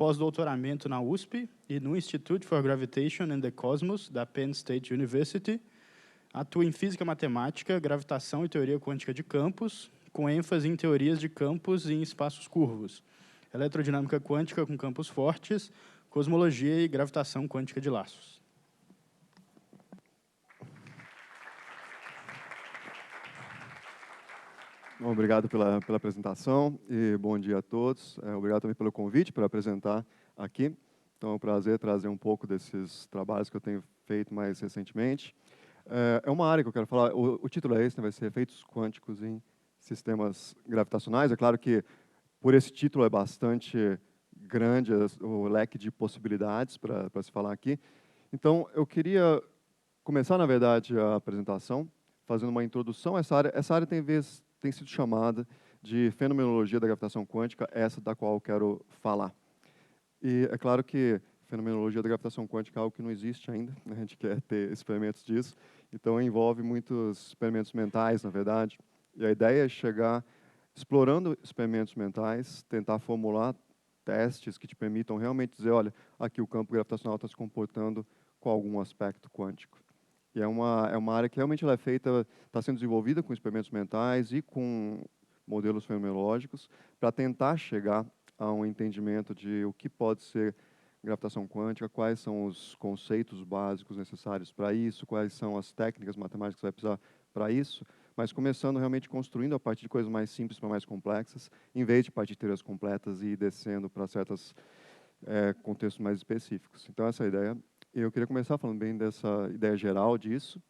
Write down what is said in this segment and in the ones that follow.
pós-doutoramento na USP e no Institute for Gravitation and the Cosmos, da Penn State University. Atua em física matemática, gravitação e teoria quântica de campos, com ênfase em teorias de campos e em espaços curvos, eletrodinâmica quântica com campos fortes, cosmologia e gravitação quântica de laços. Bom, obrigado pela apresentação e bom dia a todos. Obrigado também pelo convite para apresentar aqui. Então, é um prazer trazer um pouco desses trabalhos que eu tenho feito mais recentemente. É uma área que eu quero falar, o título é esse, né, vai ser Efeitos Quânticos em Sistemas Gravitacionais. É claro que, por esse título, é bastante grande o leque de possibilidades para se falar aqui. Então, eu queria começar, na verdade, a apresentação fazendo uma introdução. Essa área tem sido chamada de fenomenologia da gravitação quântica, essa da qual eu quero falar. E é claro que fenomenologia da gravitação quântica é algo que não existe ainda, né? A gente quer ter experimentos disso, então envolve muitos experimentos mentais, na verdade, e a ideia é chegar, explorando experimentos mentais, tentar formular testes que te permitam realmente dizer, olha, aqui o campo gravitacional está se comportando com algum aspecto quântico. E é uma área que realmente ela é feita, está sendo desenvolvida com experimentos mentais e com modelos fenomenológicos para tentar chegar a um entendimento de o que pode ser gravitação quântica, quais são os conceitos básicos necessários para isso, quais são as técnicas matemáticas que você vai precisar para isso, mas começando realmente construindo a partir de coisas mais simples para mais complexas, em vez de partir de teorias completas e ir descendo para certos contextos mais específicos. Então, essa é a ideia. Eu queria começar falando bem dessa ideia geral disso,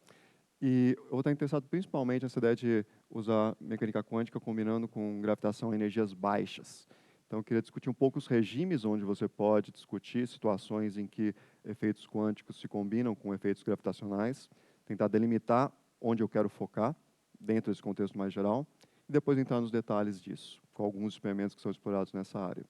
e eu vou estar interessado principalmente nessa ideia de usar mecânica quântica combinando com gravitação em energias baixas. Então, eu queria discutir um pouco os regimes onde você pode discutir situações em que efeitos quânticos se combinam com efeitos gravitacionais, tentar delimitar onde eu quero focar dentro desse contexto mais geral, e depois entrar nos detalhes disso, com alguns experimentos que são explorados nessa área.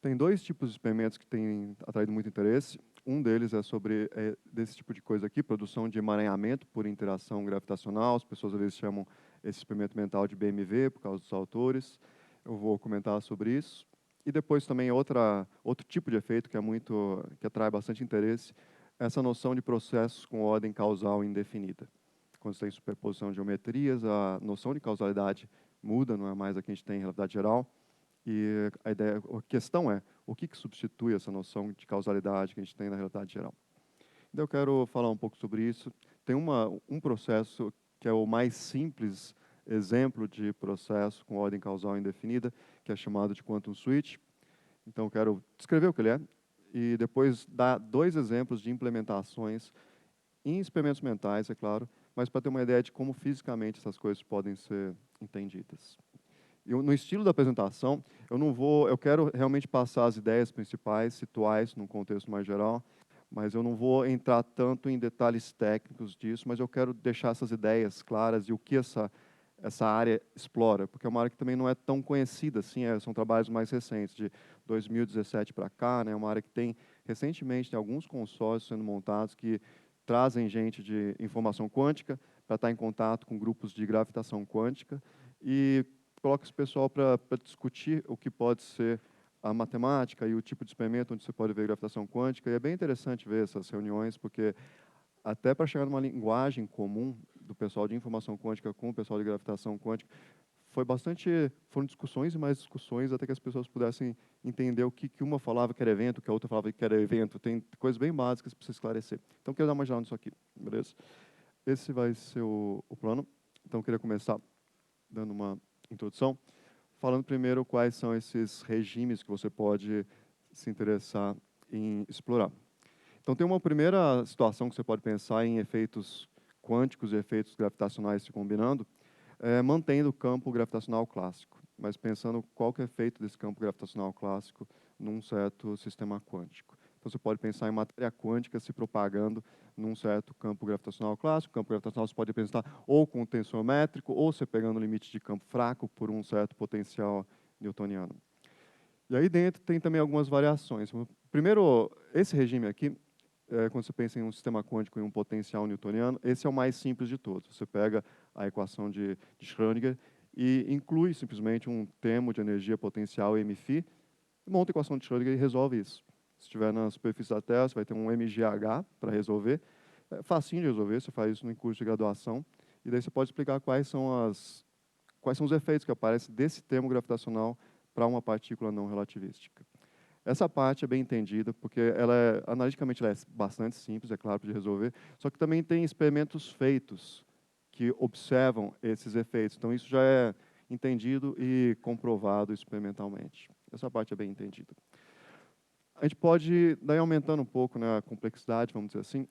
Tem dois tipos de experimentos que têm atraído muito interesse. Um deles é sobre desse tipo de coisa aqui, produção de emaranhamento por interação gravitacional. As pessoas às vezes chamam esse experimento mental de BMV, por causa dos autores. Eu vou comentar sobre isso. E depois também outro tipo de efeito que atrai bastante interesse, essa noção de processos com ordem causal indefinida. Quando você tem superposição de geometrias, a noção de causalidade muda, não é mais a que a gente tem em relatividade geral. E a questão é, o que substitui essa noção de causalidade que a gente tem na realidade geral? Então, eu quero falar um pouco sobre isso. Tem um processo que é o mais simples exemplo de processo com ordem causal indefinida, que é chamado de quantum switch. Então, eu quero descrever o que ele é e depois dar dois exemplos de implementações em experimentos mentais, é claro, mas para ter uma ideia de como fisicamente essas coisas podem ser entendidas. No estilo da apresentação, eu quero realmente passar as ideias principais, situar num contexto mais geral, mas eu não vou entrar tanto em detalhes técnicos disso, mas eu quero deixar essas ideias claras e o que essa área explora, porque é uma área que também não é tão conhecida assim, são trabalhos mais recentes, de 2017 para cá, né, é uma área que recentemente, tem alguns consórcios sendo montados que trazem gente de informação quântica para estar em contato com grupos de gravitação quântica e coloca esse pessoal para discutir o que pode ser a matemática e o tipo de experimento onde você pode ver gravitação quântica. E é bem interessante ver essas reuniões, porque até para chegar numa linguagem comum do pessoal de informação quântica com o pessoal de gravitação quântica, foram discussões e mais discussões até que as pessoas pudessem entender o que uma falava que era evento, que a outra falava que era evento. Tem coisas bem básicas para você esclarecer. Então, eu quero dar uma geral nisso aqui, beleza? Esse vai ser o plano. Então, eu queria começar dando uma introdução, falando primeiro quais são esses regimes que você pode se interessar em explorar. Então, tem uma primeira situação que você pode pensar em efeitos quânticos e efeitos gravitacionais se combinando, mantendo o campo gravitacional clássico, mas pensando qual que é o efeito desse campo gravitacional clássico num certo sistema quântico. Então, você pode pensar em matéria quântica se propagando num certo campo gravitacional clássico. O campo gravitacional você pode apresentar ou com um tensor métrico, ou você pegando o limite de campo fraco por um certo potencial newtoniano. E aí dentro tem também algumas variações. Primeiro, esse regime aqui, quando você pensa em um sistema quântico e um potencial newtoniano, esse é o mais simples de todos. Você pega a equação de Schrödinger e inclui simplesmente um termo de energia potencial mφ, monta a equação de Schrödinger e resolve isso. Se estiver na superfície da Terra, você vai ter um MGH para resolver. É facinho de resolver, você faz isso no curso de graduação. E daí você pode explicar quais são os efeitos que aparecem desse termo gravitacional para uma partícula não relativística. Essa parte é bem entendida, porque analiticamente ela é bastante simples, é claro, de resolver, só que também tem experimentos feitos que observam esses efeitos. Então, isso já é entendido e comprovado experimentalmente. Essa parte é bem entendida. A gente pode, daí aumentando um pouco, né, a complexidade, vamos dizer assim,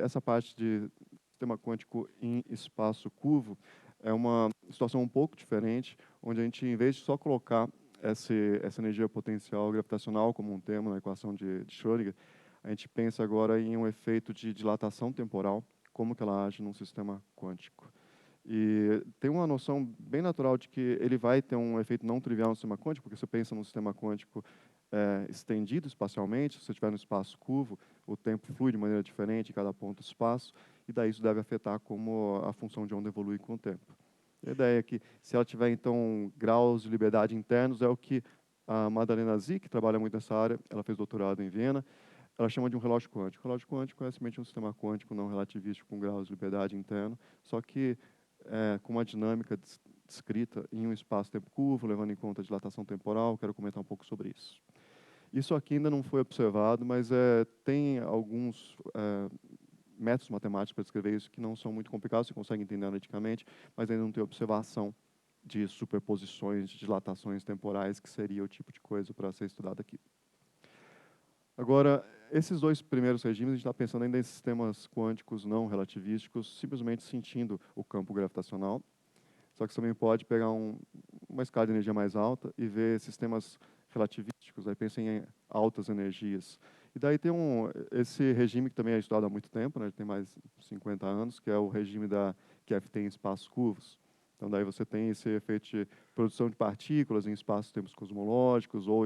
essa parte de sistema quântico em espaço curvo é uma situação um pouco diferente, onde a gente, em vez de só colocar essa energia potencial gravitacional como um termo na equação de Schrödinger, a gente pensa agora em um efeito de dilatação temporal, como que ela age num sistema quântico. E tem uma noção bem natural de que ele vai ter um efeito não trivial no sistema quântico, porque você pensa num sistema quântico estendido espacialmente, se você estiver no espaço curvo, o tempo flui de maneira diferente em cada ponto do espaço, e daí isso deve afetar como a função de onda evolui com o tempo. A ideia é que, se ela tiver, então, graus de liberdade internos, é o que a Madalena Zik, que trabalha muito nessa área, ela fez doutorado em Viena, ela chama de um relógio quântico. O relógio quântico é simplesmente um sistema quântico não relativístico com graus de liberdade interno, só que com uma dinâmica descrita em um espaço-tempo curvo, levando em conta a dilatação temporal. Quero comentar um pouco sobre isso. Isso aqui ainda não foi observado, mas tem alguns métodos matemáticos para descrever isso que não são muito complicados, você consegue entender analiticamente, mas ainda não tem observação de superposições, de dilatações temporais, que seria o tipo de coisa para ser estudado aqui. Agora, esses dois primeiros regimes, a gente está pensando ainda em sistemas quânticos não relativísticos, simplesmente sentindo o campo gravitacional. Só que você também pode pegar uma escala de energia mais alta e ver sistemas relativísticos, aí pensa em altas energias. E daí tem esse regime que também é estudado há muito tempo, né, tem mais de 50 anos, que é o regime da QFT em espaços curvos. Então, daí você tem esse efeito de produção de partículas em espaços-tempos cosmológicos ou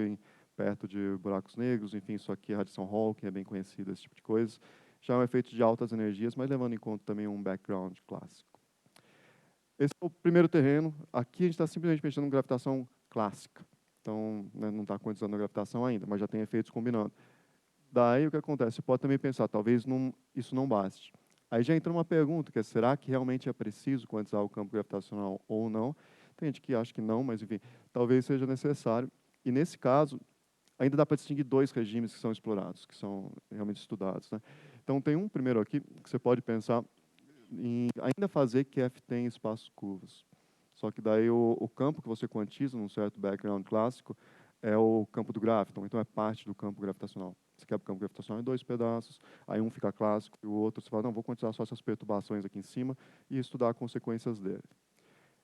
perto de buracos negros, enfim, isso aqui é radiação Hawking, é bem conhecido, esse tipo de coisa. Já é um efeito de altas energias, mas levando em conta também um background clássico. Esse é o primeiro terreno. Aqui a gente está simplesmente mexendo em gravitação clássica. Então, né, não está acontecendo a gravitação ainda, mas já tem efeitos combinando. Daí o que acontece? Você pode também pensar, talvez isso não baste. Aí já entra uma pergunta, que é, será que realmente é preciso quantizar o campo gravitacional ou não? Tem gente que acha que não, mas enfim, talvez seja necessário. E nesse caso, ainda dá para distinguir dois regimes que são explorados, que são realmente estudados, né? Então, tem um primeiro aqui, que você pode pensar em ainda fazer QFT em espaços curvos. Só que daí o campo que você quantiza num certo background clássico é o campo do graviton, então é parte do campo gravitacional. Você quebra o campo gravitacional em dois pedaços, aí um fica clássico e o outro você fala, não, vou quantizar só essas perturbações aqui em cima e estudar consequências dele.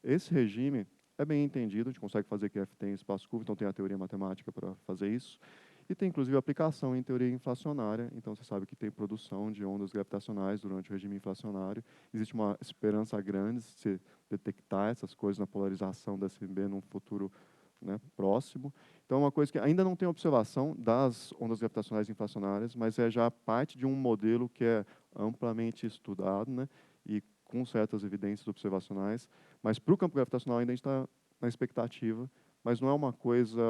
Esse regime é bem entendido, a gente consegue fazer QFT em espaço curvo, então tem a teoria matemática para fazer isso. E tem, inclusive, aplicação em teoria inflacionária, então você sabe que tem produção de ondas gravitacionais durante o regime inflacionário. Existe uma esperança grande de se detectar essas coisas na polarização da SMB num futuro, né, próximo. Então, é uma coisa que ainda não tem observação das ondas gravitacionais inflacionárias, mas é já parte de um modelo que é amplamente estudado, né, e com certas evidências observacionais. Mas para o campo gravitacional ainda a gente está na expectativa, mas não é uma coisa,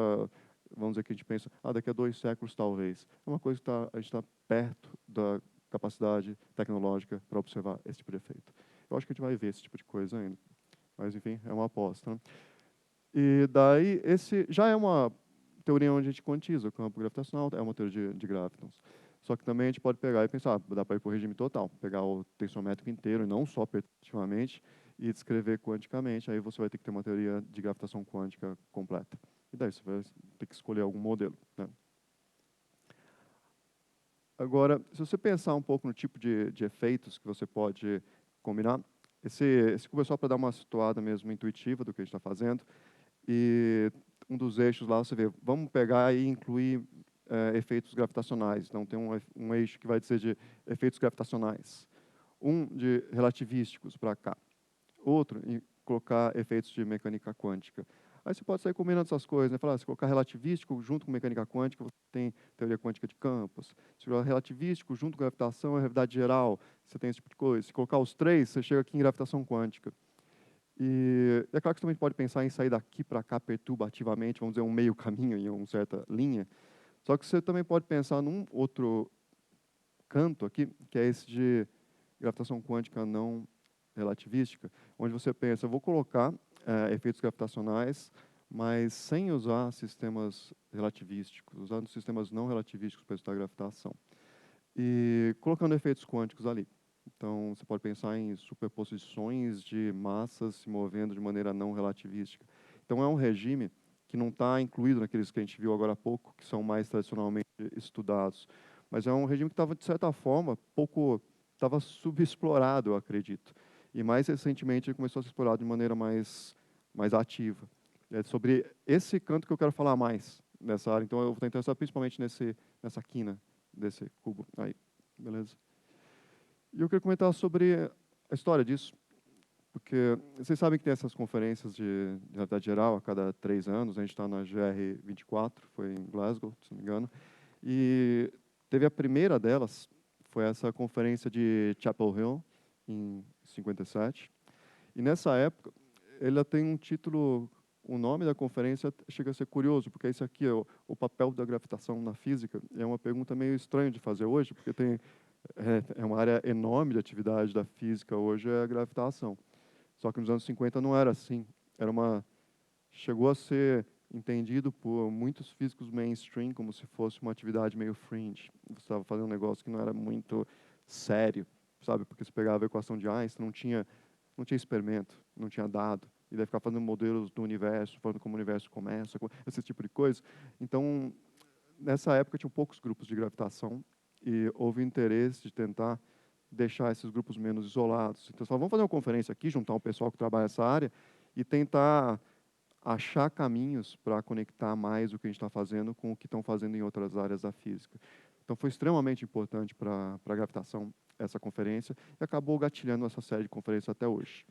vamos dizer, que a gente pensa, daqui a 2 séculos talvez. É uma coisa que a gente está perto da capacidade tecnológica para observar esse tipo de efeito. Eu acho que a gente vai ver esse tipo de coisa ainda. Mas, enfim, é uma aposta, né? E daí, esse já é uma teoria onde a gente quantiza o campo gravitacional, é uma teoria de gravitons. Só que também a gente pode pegar e pensar, dá para ir para o regime total, pegar o tensiométrico inteiro, e não só perspectivamente, e descrever quanticamente. Aí você vai ter que ter uma teoria de gravitação quântica completa. E daí você vai ter que escolher algum modelo, né? Agora, se você pensar um pouco no tipo de efeitos que você pode combinar, esse cubo é só para dar uma situada mesmo intuitiva do que a gente está fazendo. E um dos eixos lá, você vê, vamos pegar e incluir efeitos gravitacionais. Então, tem um eixo que vai dizer de efeitos gravitacionais. Um de relativísticos para cá. Outro, em colocar efeitos de mecânica quântica. Aí você pode sair combinando essas coisas, né? Falar, se colocar relativístico junto com mecânica quântica, você tem teoria quântica de campos. Se colocar relativístico junto com gravitação, é gravidade geral, você tem esse tipo de coisa. Se colocar os três, você chega aqui em gravitação quântica. E é claro que você também pode pensar em sair daqui para cá perturbativamente, vamos dizer, um meio caminho em uma certa linha. Só que você também pode pensar num outro canto aqui, que é esse de gravitação quântica não relativística, onde você pensa, eu vou colocar efeitos gravitacionais, mas sem usar sistemas relativísticos, usando sistemas não relativísticos para estudar gravitação. E colocando efeitos quânticos ali. Então, você pode pensar em superposições de massas se movendo de maneira não relativística. Então, é um regime que não está incluído naqueles que a gente viu agora há pouco, que são mais tradicionalmente estudados. Mas é um regime que estava, de certa forma, estava subexplorado, eu acredito. E mais recentemente ele começou a ser explorado de maneira mais ativa. É sobre esse canto que eu quero falar mais nessa área. Então, eu vou estar interessado principalmente nessa quina desse cubo aí, beleza? E eu queria comentar sobre a história disso, porque vocês sabem que tem essas conferências de realidade geral a cada 3 anos, a gente está na GR24, foi em Glasgow, se não me engano, e teve a primeira delas, foi essa conferência de Chapel Hill, em 57, e nessa época, ela tem um título, o nome da conferência chega a ser curioso, porque isso aqui é o papel da gravitação na física, é uma pergunta meio estranha de fazer hoje, porque é uma área enorme de atividade da física hoje, é a gravitação. Só que nos anos 50 não era assim. Chegou a ser entendido por muitos físicos mainstream como se fosse uma atividade meio fringe. Você estava fazendo um negócio que não era muito sério, sabe? Porque você pegava a equação de Einstein, não tinha experimento, não tinha dado. E daí ficar fazendo modelos do universo, falando como o universo começa, esse tipo de coisa. Então, nessa época, tinha poucos grupos de gravitação e houve interesse de tentar deixar esses grupos menos isolados. Então, vamos fazer uma conferência aqui, juntar um pessoal que trabalha nessa área e tentar achar caminhos para conectar mais o que a gente está fazendo com o que estão fazendo em outras áreas da física. Então, foi extremamente importante para a gravitação essa conferência e acabou gatilhando essa série de conferências até hoje.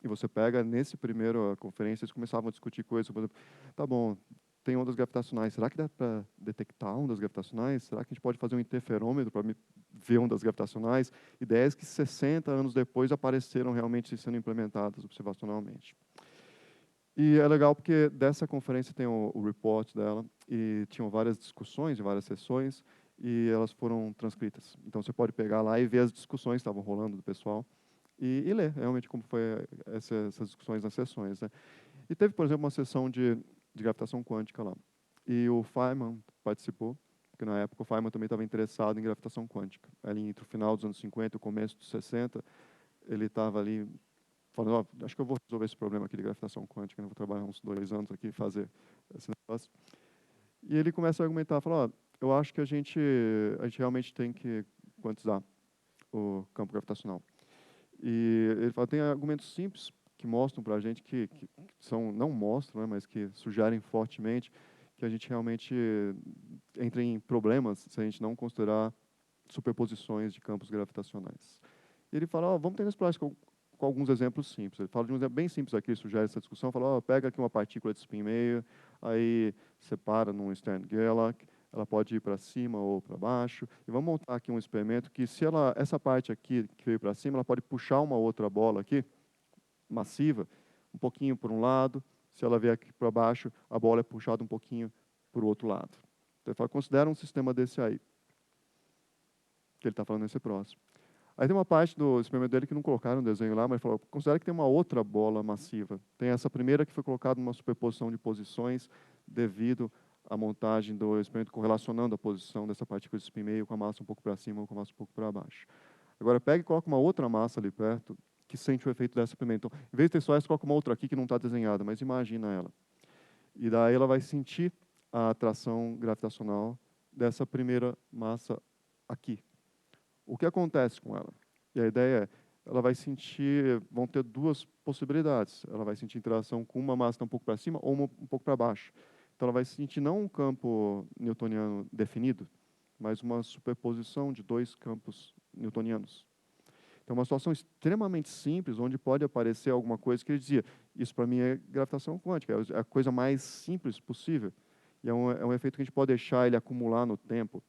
E você pega, nesse primeiro conferência, eles começavam a discutir coisas, por exemplo, tá bom, tem ondas gravitacionais, será que dá para detectar ondas gravitacionais? Será que a gente pode fazer um interferômetro para ver ondas gravitacionais? Ideias que 60 anos depois apareceram realmente sendo implementadas observacionalmente. E é legal porque dessa conferência tem o report dela, e tinham várias discussões, várias sessões, e elas foram transcritas. Então você pode pegar lá e ver as discussões que estavam rolando do pessoal, e ler realmente como foi essas discussões nas sessões, né? E teve, por exemplo, uma sessão de gravitação quântica lá. E o Feynman participou, porque na época o Feynman também estava interessado em gravitação quântica. Ali entre o final dos anos 50 e o começo dos 60, ele estava ali falando, oh, acho que eu vou resolver esse problema aqui de gravitação quântica, eu vou trabalhar uns 2 anos aqui e fazer esse negócio. E ele começa a argumentar, fala, oh, eu acho que a gente realmente tem que quantizar o campo gravitacional. E ele fala, tem argumentos simples que mostram para a gente que são, não mostram, né, mas que sugerem fortemente que a gente realmente entra em problemas se a gente não considerar superposições de campos gravitacionais. E ele fala, oh, vamos tentar explorar isso com alguns exemplos simples. Ele fala de um exemplo bem simples aqui, ele sugere essa discussão, fala, oh, pega aqui uma partícula de spin meio, aí separa num Stern-Gerlach, ela pode ir para cima ou para baixo, e vamos montar aqui um experimento que se essa parte aqui que veio para cima, ela pode puxar uma outra bola aqui, massiva, um pouquinho por um lado, se ela vier aqui para baixo, a bola é puxada um pouquinho para o outro lado. Então ele fala, considera um sistema desse aí, que ele está falando nesse próximo. Aí tem uma parte do experimento dele que não colocaram no desenho lá, mas falou, considera que tem uma outra bola massiva. Tem essa primeira que foi colocada numa superposição de posições devido à montagem do experimento correlacionando a posição dessa partícula de spin meio com a massa um pouco para cima ou com a massa um pouco para baixo. Agora pega e coloca uma outra massa ali perto que sente o efeito dessa primeira. Então, em vez de ter só essa, coloca uma outra aqui que não está desenhada, mas imagina ela. E daí ela vai sentir a atração gravitacional dessa primeira massa aqui. O que acontece com ela? E a ideia é, ela vai sentir, vão ter duas possibilidades. Ela vai sentir interação com uma massa um pouco para cima ou um pouco para baixo. Então ela vai sentir não um campo newtoniano definido, mas uma superposição de 2 campos newtonianos. Então uma situação extremamente simples, onde pode aparecer alguma coisa que ele dizia, isso para mim é gravitação quântica, é a coisa mais simples possível. E é um efeito que a gente pode deixar ele acumular no tempo.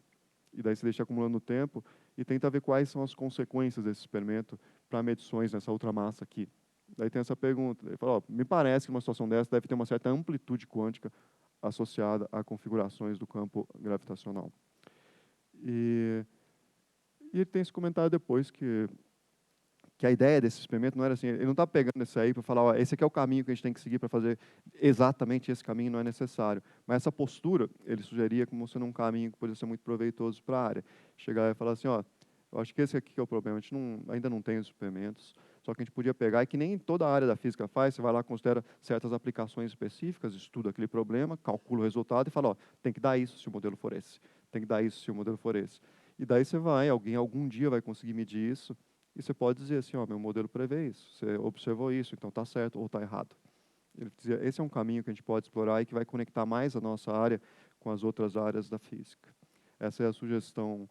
E daí se deixa acumulando no tempo e tenta ver quais são as consequências desse experimento para medições nessa outra massa aqui. Daí tem essa pergunta. Ele fala, ó, me parece que uma situação dessa deve ter uma certa amplitude quântica associada a configurações do campo gravitacional. E ele tem esse comentário depois que a ideia desse experimento não era assim, ele não está pegando isso aí para falar, ó, esse aqui é o caminho que a gente tem que seguir para fazer exatamente esse caminho, não é necessário. Mas essa postura, ele sugeria como sendo um caminho que poderia ser muito proveitoso para a área. Chegar e falar assim, ó, eu acho que esse aqui que é o problema, a gente ainda não tem os experimentos, só que a gente podia pegar, e que nem toda a área da física faz, você vai lá, considera certas aplicações específicas, estuda aquele problema, calcula o resultado e fala, ó, tem que dar isso se o modelo for esse, tem que dar isso se o modelo for esse. E daí você vai, alguém algum dia vai conseguir medir isso, e você pode dizer assim, ó, meu modelo prevê isso, você observou isso, então está certo ou está errado. Ele dizia, esse é um caminho que a gente pode explorar e que vai conectar mais a nossa área com as outras áreas da física. Essa é a sugestão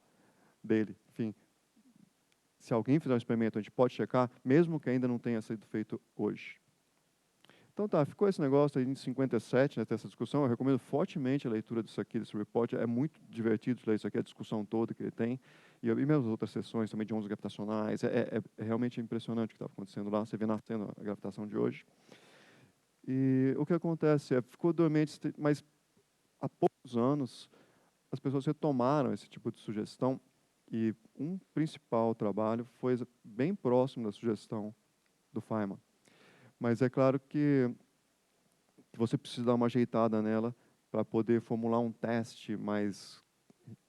dele. Enfim, se alguém fizer um experimento, a gente pode checar, mesmo que ainda não tenha sido feito hoje. Então tá, ficou esse negócio aí em 57, né, ter essa discussão. Eu recomendo fortemente a leitura disso aqui, desse report. É muito divertido ler isso aqui, a discussão toda que ele tem. E mesmo as outras sessões também de ondas gravitacionais. É realmente impressionante o que está acontecendo lá. Você vê nascendo a gravitação de hoje. E o que acontece ficou dormente, mas há poucos anos as pessoas retomaram esse tipo de sugestão. E um principal trabalho foi bem próximo da sugestão do Feynman. Mas é claro que você precisa dar uma ajeitada nela para poder formular um teste mais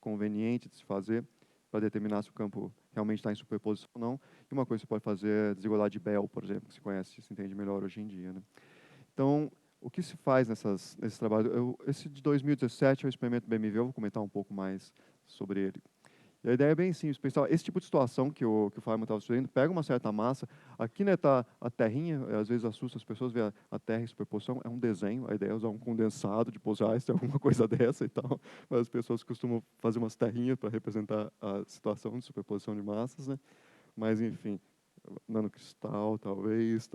conveniente de se fazer para determinar se o campo realmente está em superposição ou não. E uma coisa que você pode fazer é desigualdade de Bell, por exemplo, que se conhece, se entende melhor hoje em dia, né? Então, o que se faz nesses trabalhos? Esse de 2017 é o experimento BMW, eu vou comentar um pouco mais sobre ele. E a ideia é bem simples, pessoal. Esse tipo de situação que o Feynman estava sugerindo, pega uma certa massa, aqui está a terrinha, às vezes assusta as pessoas ver a Terra em superposição, é um desenho, a ideia é usar um condensado de Bose-Einstein, alguma coisa dessa e tal, mas as pessoas costumam fazer umas terrinhas para representar a situação de superposição de massas, né? Mas, enfim, nanocristal, talvez,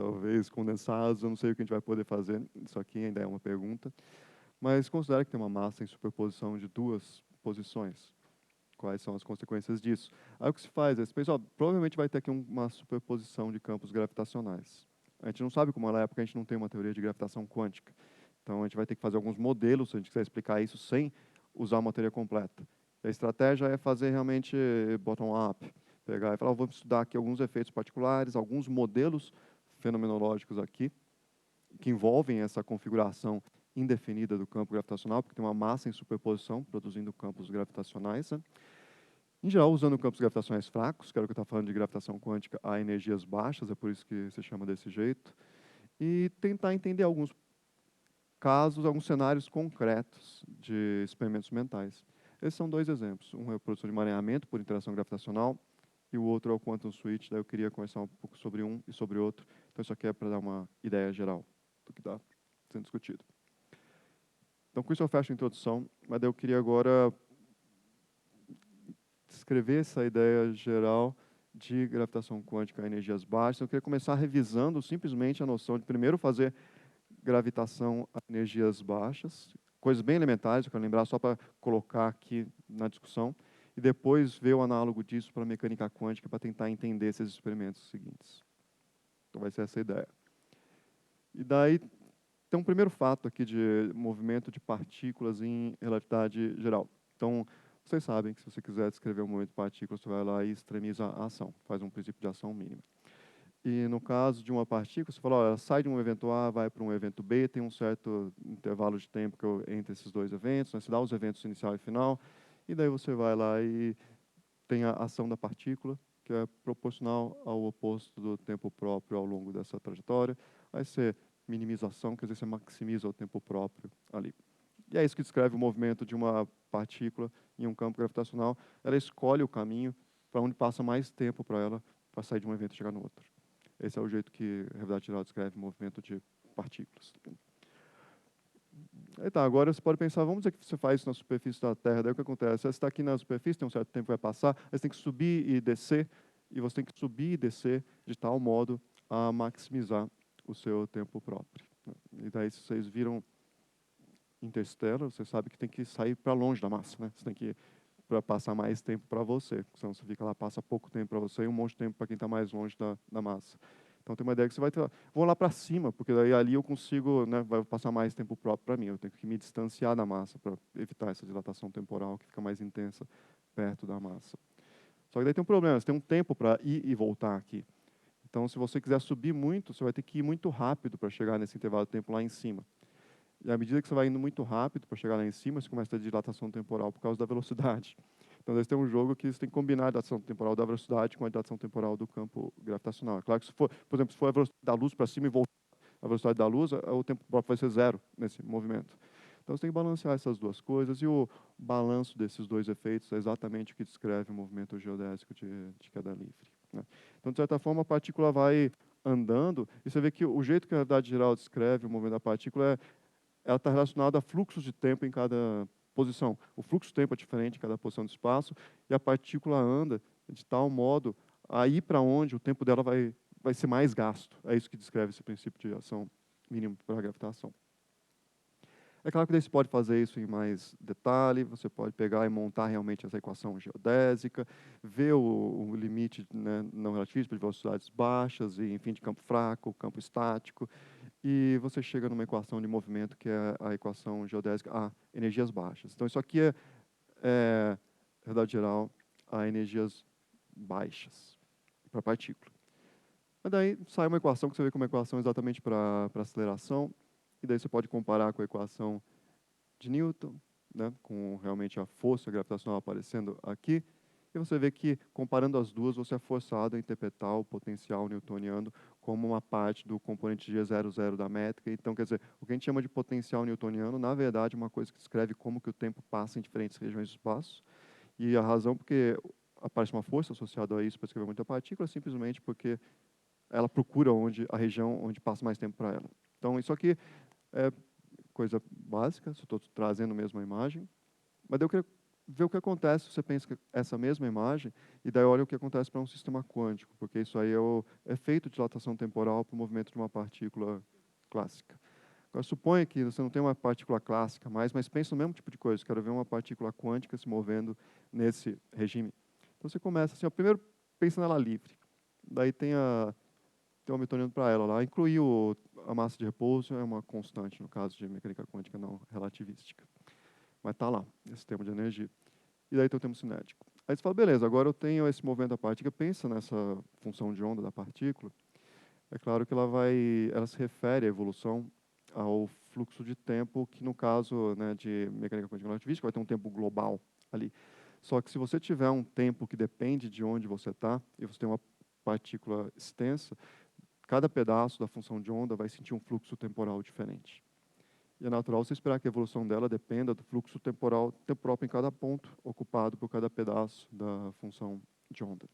condensados, eu não sei o que a gente vai poder fazer, isso aqui ainda é uma pergunta, mas considera que tem uma massa em superposição de duas posições. Quais são as consequências disso? Aí o que se faz é, pessoal, provavelmente vai ter aqui uma superposição de campos gravitacionais. A gente não sabe como ela é, porque a gente não tem uma teoria de gravitação quântica. Então a gente vai ter que fazer alguns modelos, se a gente quiser explicar isso sem usar uma teoria completa. E a estratégia é fazer realmente bottom-up, pegar e falar, vamos estudar aqui alguns efeitos particulares, alguns modelos fenomenológicos aqui, que envolvem essa configuração indefinida do campo gravitacional, porque tem uma massa em superposição produzindo campos gravitacionais, né? Em geral, usando campos gravitacionais fracos, que era o que eu estava falando de gravitação quântica a energias baixas, é por isso que se chama desse jeito, e tentar entender alguns casos, alguns cenários concretos de experimentos mentais. Esses são dois exemplos. Um é a produção de emaranhamento por interação gravitacional, e o outro é o quantum switch. Daí eu queria conversar um pouco sobre um e sobre o outro. Então, isso aqui é para dar uma ideia geral do que está sendo discutido. Então, com isso eu fecho a introdução, mas daí eu queria agora descrever essa ideia geral de gravitação quântica a energias baixas. Eu queria começar revisando simplesmente a noção de, primeiro, fazer gravitação a energias baixas, coisas bem elementares, eu quero lembrar só para colocar aqui na discussão, e depois ver o análogo disso para a mecânica quântica para tentar entender esses experimentos seguintes. Então, vai ser essa a ideia. E daí, tem um primeiro fato aqui de movimento de partículas em relatividade geral. Então, vocês sabem que se você quiser descrever um movimento de partículas, você vai lá e extremiza a ação, faz um princípio de ação mínima. E no caso de uma partícula, você fala, ó, ela sai de um evento A, vai para um evento B, tem um certo intervalo de tempo entre esses dois eventos, né? Você dá os eventos inicial e final, e daí você vai lá e tem a ação da partícula, que é proporcional ao oposto do tempo próprio ao longo dessa trajetória. Vai ser minimização, quer dizer, você maximiza o tempo próprio ali. E é isso que descreve o movimento de uma partícula em um campo gravitacional. Ela escolhe o caminho para onde passa mais tempo para ela para sair de um evento e chegar no outro. Esse é o jeito que a relatividade geral descreve o movimento de partículas. Aí tá, agora você pode pensar, vamos dizer que você faz isso na superfície da Terra, daí o que acontece? Você está aqui na superfície, tem um certo tempo que vai passar, aí você tem que subir e descer, e você tem que subir e descer de tal modo a maximizar o seu tempo próprio. E daí, se vocês viram Interstellar, você sabe que tem que sair para longe da massa, né? Você tem que para passar mais tempo para você, senão você fica lá, passa pouco tempo para você e um monte de tempo para quem está mais longe da massa. Então, Então, tem uma ideia que você vai ter, vou lá para cima, porque daí ali eu consigo, né, vai passar mais tempo próprio para mim. Eu tenho que me distanciar da massa para evitar essa dilatação temporal que fica mais intensa perto da massa. Só que daí tem um problema, você tem um tempo para ir e voltar aqui. Então, se você quiser subir muito, você vai ter que ir muito rápido para chegar nesse intervalo de tempo lá em cima. E à medida que você vai indo muito rápido para chegar lá em cima, você começa a ter dilatação temporal por causa da velocidade. Então, daí você tem um jogo que você tem que combinar a dilatação temporal da velocidade com a dilatação temporal do campo gravitacional. É claro que, se for, por exemplo, se for a velocidade da luz para cima e voltar a velocidade da luz, o tempo próprio vai ser zero nesse movimento. Então, você tem que balancear essas duas coisas, e o balanço desses dois efeitos é exatamente o que descreve o movimento geodésico de queda livre, né? Então, de certa forma, a partícula vai andando, e você vê que o jeito que a gravidade geral descreve o movimento da partícula ela está relacionada a fluxos de tempo em cada posição. O fluxo de tempo é diferente em cada posição do espaço, e a partícula anda de tal modo a ir para onde o tempo dela vai ser mais gasto. É isso que descreve esse princípio de ação mínima para a gravitação. É claro que você pode fazer isso em mais detalhe, você pode pegar e montar realmente essa equação geodésica, ver o limite, né, não relativístico de velocidades baixas, e, enfim, de campo fraco, campo estático, e você chega numa equação de movimento que é a equação geodésica a energias baixas. Então, isso aqui é verdade geral, a energias baixas para a partícula. Mas daí sai uma equação que você vê como uma equação exatamente para aceleração, e daí você pode comparar com a equação de Newton, né, com realmente a força gravitacional aparecendo aqui, e você vê que, comparando as duas, você é forçado a interpretar o potencial newtoniano como uma parte do componente G00 da métrica. Então, quer dizer, o que a gente chama de potencial newtoniano, na verdade, é uma coisa que descreve como que o tempo passa em diferentes regiões do espaço, e a razão porque aparece uma força associada a isso para escrever muita partícula é simplesmente porque ela procura a região onde passa mais tempo para ela. Então, isso aqui é coisa básica, só estou trazendo mesmo a imagem, mas daí eu queria ver o que acontece se você pensa que essa mesma imagem, e daí olha o que acontece para um sistema quântico, porque isso aí é o efeito de dilatação temporal para o movimento de uma partícula clássica. Agora, suponha que você não tem uma partícula clássica mais, mas pensa no mesmo tipo de coisa, quero ver uma partícula quântica se movendo nesse regime. Então, você começa assim, ó, primeiro pensa nela livre, daí tem o Hamiltoniano para ela lá, incluir a massa de repouso é uma constante, no caso de mecânica quântica não relativística. Mas está lá, esse termo de energia. E daí tem o termo cinético. Aí você fala, beleza, agora eu tenho esse movimento da partícula, pensa nessa função de onda da partícula. É claro que ela se refere à evolução ao fluxo de tempo, que no caso, né, de mecânica quântica relativística vai ter um tempo global ali. Só que se você tiver um tempo que depende de onde você está, e você tem uma partícula extensa, cada pedaço da função de onda vai sentir um fluxo temporal diferente. E é natural você esperar que a evolução dela dependa do fluxo temporal próprio em cada ponto ocupado por cada pedaço da função de onda.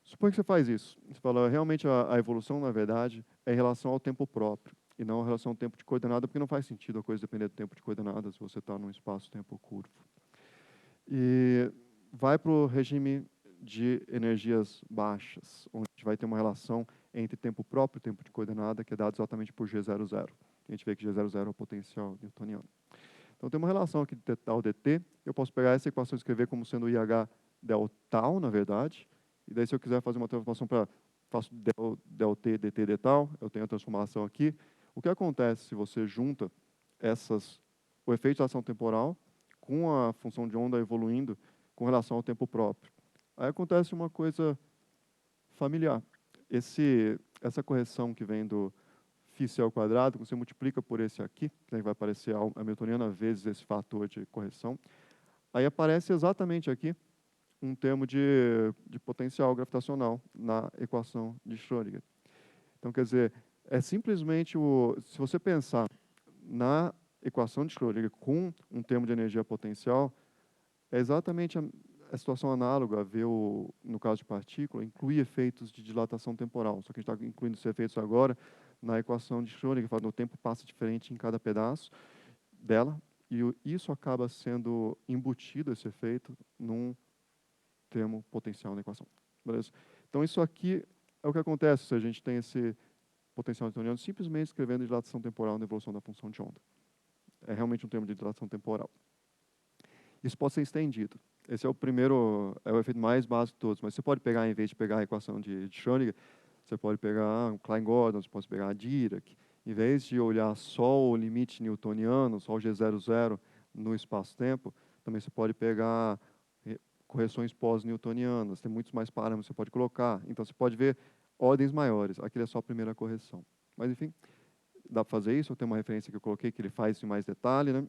Suponha que você faz isso. Você fala, realmente a evolução, na verdade, é em relação ao tempo próprio, e não em relação ao tempo de coordenada, porque não faz sentido a coisa depender do tempo de coordenada se você está num espaço-tempo curvo. E vai para o regime de energias baixas, onde a gente vai ter uma relação entre tempo próprio e tempo de coordenada, que é dado exatamente por G00. A gente vê que G00 é o potencial newtoniano. Então, tem uma relação aqui de θ dt. Eu posso pegar essa equação e escrever como sendo IH del tal, na verdade. E daí, se eu quiser fazer uma transformação faço del t dt de tal, eu tenho a transformação aqui. O que acontece se você junta o efeito de ação temporal com a função de onda evoluindo com relação ao tempo próprio? Aí acontece uma coisa familiar. Essa correção que vem do φc ao quadrado, você multiplica por esse aqui, que vai aparecer a hamiltoniana vezes esse fator de correção. Aí aparece exatamente aqui um termo de potencial gravitacional na equação de Schrödinger. Então, quer dizer, é simplesmente se você pensar na equação de Schrödinger com um termo de energia potencial, é exatamente a situação análoga a ver, no caso de partícula, incluir efeitos de dilatação temporal. Só que a gente está incluindo esses efeitos agora na equação de Schrödinger, que o tempo passa diferente em cada pedaço dela, e isso acaba sendo embutido, esse efeito, num termo potencial na equação. Beleza? Então, isso aqui é o que acontece se a gente tem esse potencial newtoniano simplesmente escrevendo dilatação temporal na evolução da função de onda. É realmente um termo de dilatação temporal. Isso pode ser estendido. Esse é o efeito mais básico de todos. Mas você pode pegar, em vez de pegar a equação de Schrödinger, Você pode pegar o Klein-Gordon, você pode pegar a Dirac. Em vez de olhar só o limite newtoniano, só o G00 no espaço-tempo, também você pode pegar correções pós-newtonianas. Tem muitos mais parâmetros que você pode colocar. Então, você pode ver ordens maiores. Aquilo é só a primeira correção. Mas, enfim, dá para fazer isso. Eu tenho uma referência que eu coloquei que ele faz isso em mais detalhe, né?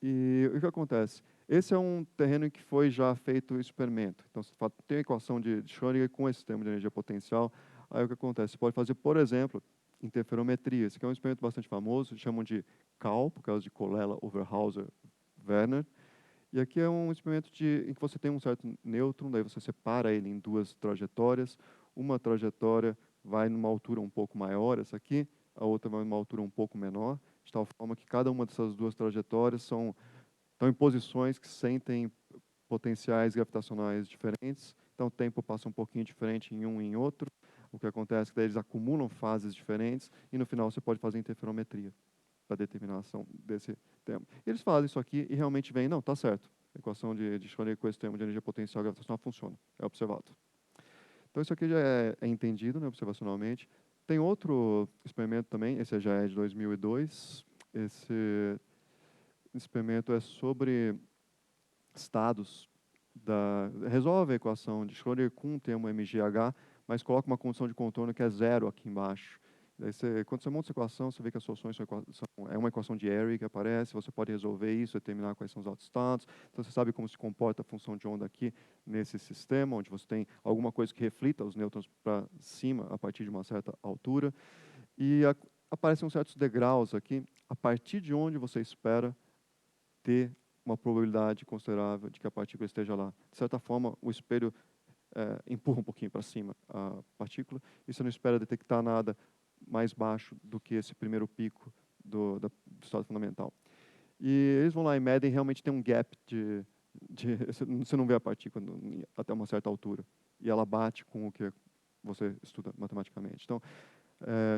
E o que acontece? Esse é um terreno em que foi já feito o experimento. Então, você tem a equação de Schrödinger com esse sistema de energia potencial. Aí, o que acontece? Você pode fazer, por exemplo, interferometria. Esse aqui é um experimento bastante famoso, chamam de CAL, por causa de Colella, Overhauser, Werner. E aqui é um experimento em que você tem um certo nêutron, daí você separa ele em duas trajetórias. Uma trajetória vai numa altura um pouco maior, essa aqui, a outra vai numa altura um pouco menor, de tal forma que cada uma dessas duas trajetórias estão em posições que sentem potenciais gravitacionais diferentes. Então, o tempo passa um pouquinho diferente em um e em outro. O que acontece é que daí eles acumulam fases diferentes e, no final, você pode fazer interferometria para determinação desse termo. Eles fazem isso aqui e realmente vem, não, está certo. A equação de Schrödinger com esse termo de energia potencial gravitacional funciona, é observado. Então, isso aqui já é entendido, né, observacionalmente. Tem outro experimento também, esse já é de 2002. Esse experimento é sobre estados resolve a equação de Schrödinger com o termo MGH, mas coloca uma condição de contorno que é zero aqui embaixo. Daí quando você monta essa equação, você vê que as soluções é uma equação de Airy que aparece, você pode resolver isso, determinar quais são os autoestados. Então, você sabe como se comporta a função de onda aqui nesse sistema, onde você tem alguma coisa que reflita os nêutrons para cima a partir de uma certa altura. E aparecem uns certos degraus aqui, a partir de onde você espera ter uma probabilidade considerável de que a partícula esteja lá. De certa forma, o espelho empurra um pouquinho para cima a partícula e você não espera detectar nada mais baixo do que esse primeiro pico do estado fundamental. E eles vão lá e medem, realmente tem um gap você não vê a partícula até uma certa altura. E ela bate com o que você estuda matematicamente. Então,